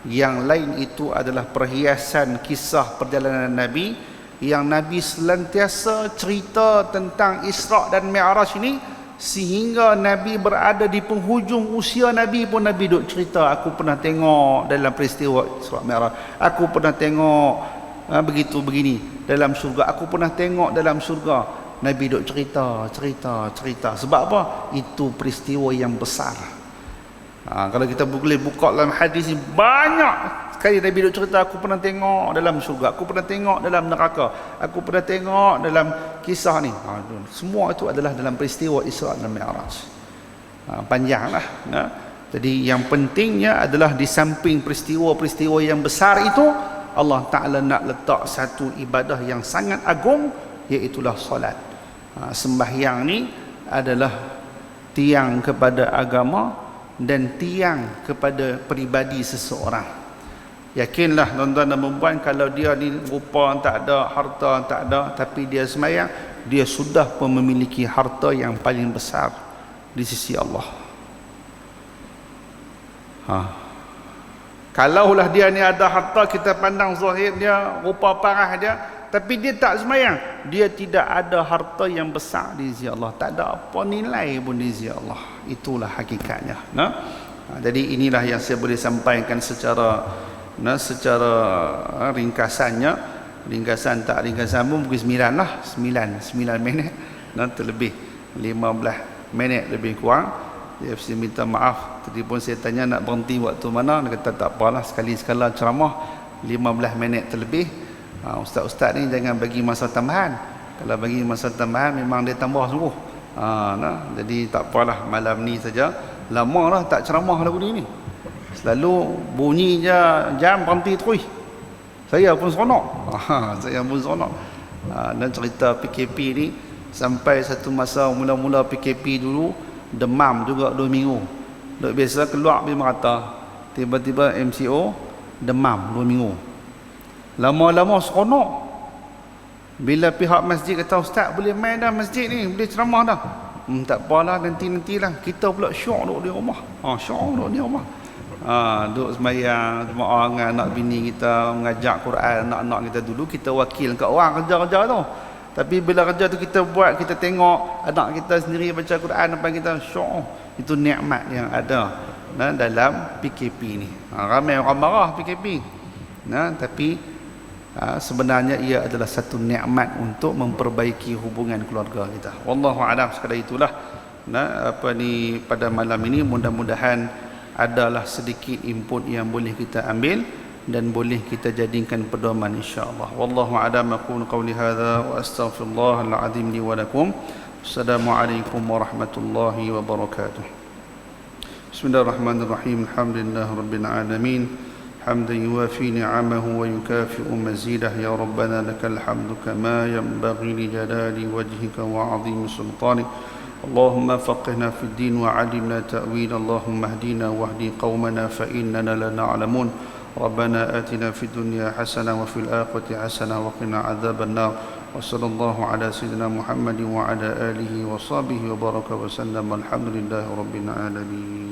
Yang lain itu adalah perhiasan kisah perjalanan Nabi, yang Nabi senantiasa cerita tentang Isra' dan Mi'raj ini, sehingga Nabi berada di penghujung usia Nabi pun Nabi duk cerita, aku pernah tengok dalam peristiwa Isra' Mi'raj, aku pernah tengok begitu begini dalam syurga, aku pernah tengok dalam syurga. Nabi duk cerita. Sebab apa? Itu peristiwa yang besar. Kalau kita boleh buka dalam hadis ni, banyak sekali Nabi duk cerita, aku pernah tengok dalam syurga, aku pernah tengok dalam neraka, aku pernah tengok dalam kisah ni. Semua itu adalah dalam peristiwa Isra' dan Mi'raj. Panjanglah. Jadi yang pentingnya adalah di samping peristiwa-peristiwa yang besar itu, Allah Ta'ala nak letak satu ibadah yang sangat agung, iaitulah solat. Sembahyang ni adalah tiang kepada agama dan tiang kepada peribadi seseorang. Yakinlah tuan-tuan dan puan, kalau dia ni rupa tak ada, harta tak ada, tapi dia sembahyang, dia sudah pun memiliki harta yang paling besar di sisi Allah. Kalaulah dia ni ada harta, kita pandang zahir dia, rupa parah dia, tapi dia tak sembahyang, dia tidak ada harta yang besar di sisi Allah, tak ada apa nilai pun di sisi Allah. Itulah hakikatnya. Jadi inilah yang saya boleh sampaikan secara ringkasannya. Ringkasan tak ringkasan pun pukul 9 lah, 9 minit terlebih 15 minit lebih kurang. Saya minta maaf, tadi pun saya tanya nak berhenti waktu mana, dia kata tak apalah, sekali-sekala ceramah 15 minit terlebih. Ustaz-ustaz ni jangan bagi masa tambahan, kalau bagi masa tambahan memang dia tambah sungguh. Jadi tak apalah, malam ni saja. Lama lah tak ceramah lagu ni, selalu bunyi je jam berhenti terus. Saya pun seronok. Dan cerita PKP ni, sampai satu masa mula-mula PKP dulu demam juga 2 minggu. Duk biasa keluar pergi merata, tiba-tiba MCO demam 2 minggu. Lama-lama seronok. Bila pihak masjid kata, ustaz boleh main dah masjid ni, boleh ceramah dah. Tak apalah, nanti-nantilah. Kita pula syok duduk di rumah. Syok duduk di rumah. Duduk sembahyang jemaah dengan anak bini kita, mengajak Quran anak-anak kita. Dulu kita wakil kat orang kerja-kerja tu, tapi bila kerja tu kita buat, kita tengok anak kita sendiri baca Quran depan kita, syok. Itu nikmat yang ada dalam PKP ni. Ramai orang marah PKP, tapi sebenarnya ia adalah satu nikmat untuk memperbaiki hubungan keluarga kita. Wallahu a'lam. Sekadar itulah pada malam ini, mudah-mudahan adalah sedikit input yang boleh kita ambil dan boleh kita jadikan pedoman, insya-Allah. Wallahu a'lam. Aqulu qawli hadza wa astaghfirullahal azim li wa lakum. Assalamualaikum warahmatullahi wabarakatuh. Bismillahirrahmanirrahim. Alhamdulillahirabbil alamin. حمدا يوافي نعمه ويكافئ مزيده يا ربنا لك الحمد كما ينبغي لجلال وجهك وعظيم سلطانك. اللهم فقهنا في الدين وعلمنا تأويل. اللهم اهدنا واهد قومنا فإننا لا نعلمون. ربنا آتنا في الدنيا حسنة وفي الآخرة حسنة وقنا عذاب النار. وصلى الله على سيدنا محمد وعلى آله وصحبه وبارك وسلم. الحمد لله رب العالمين.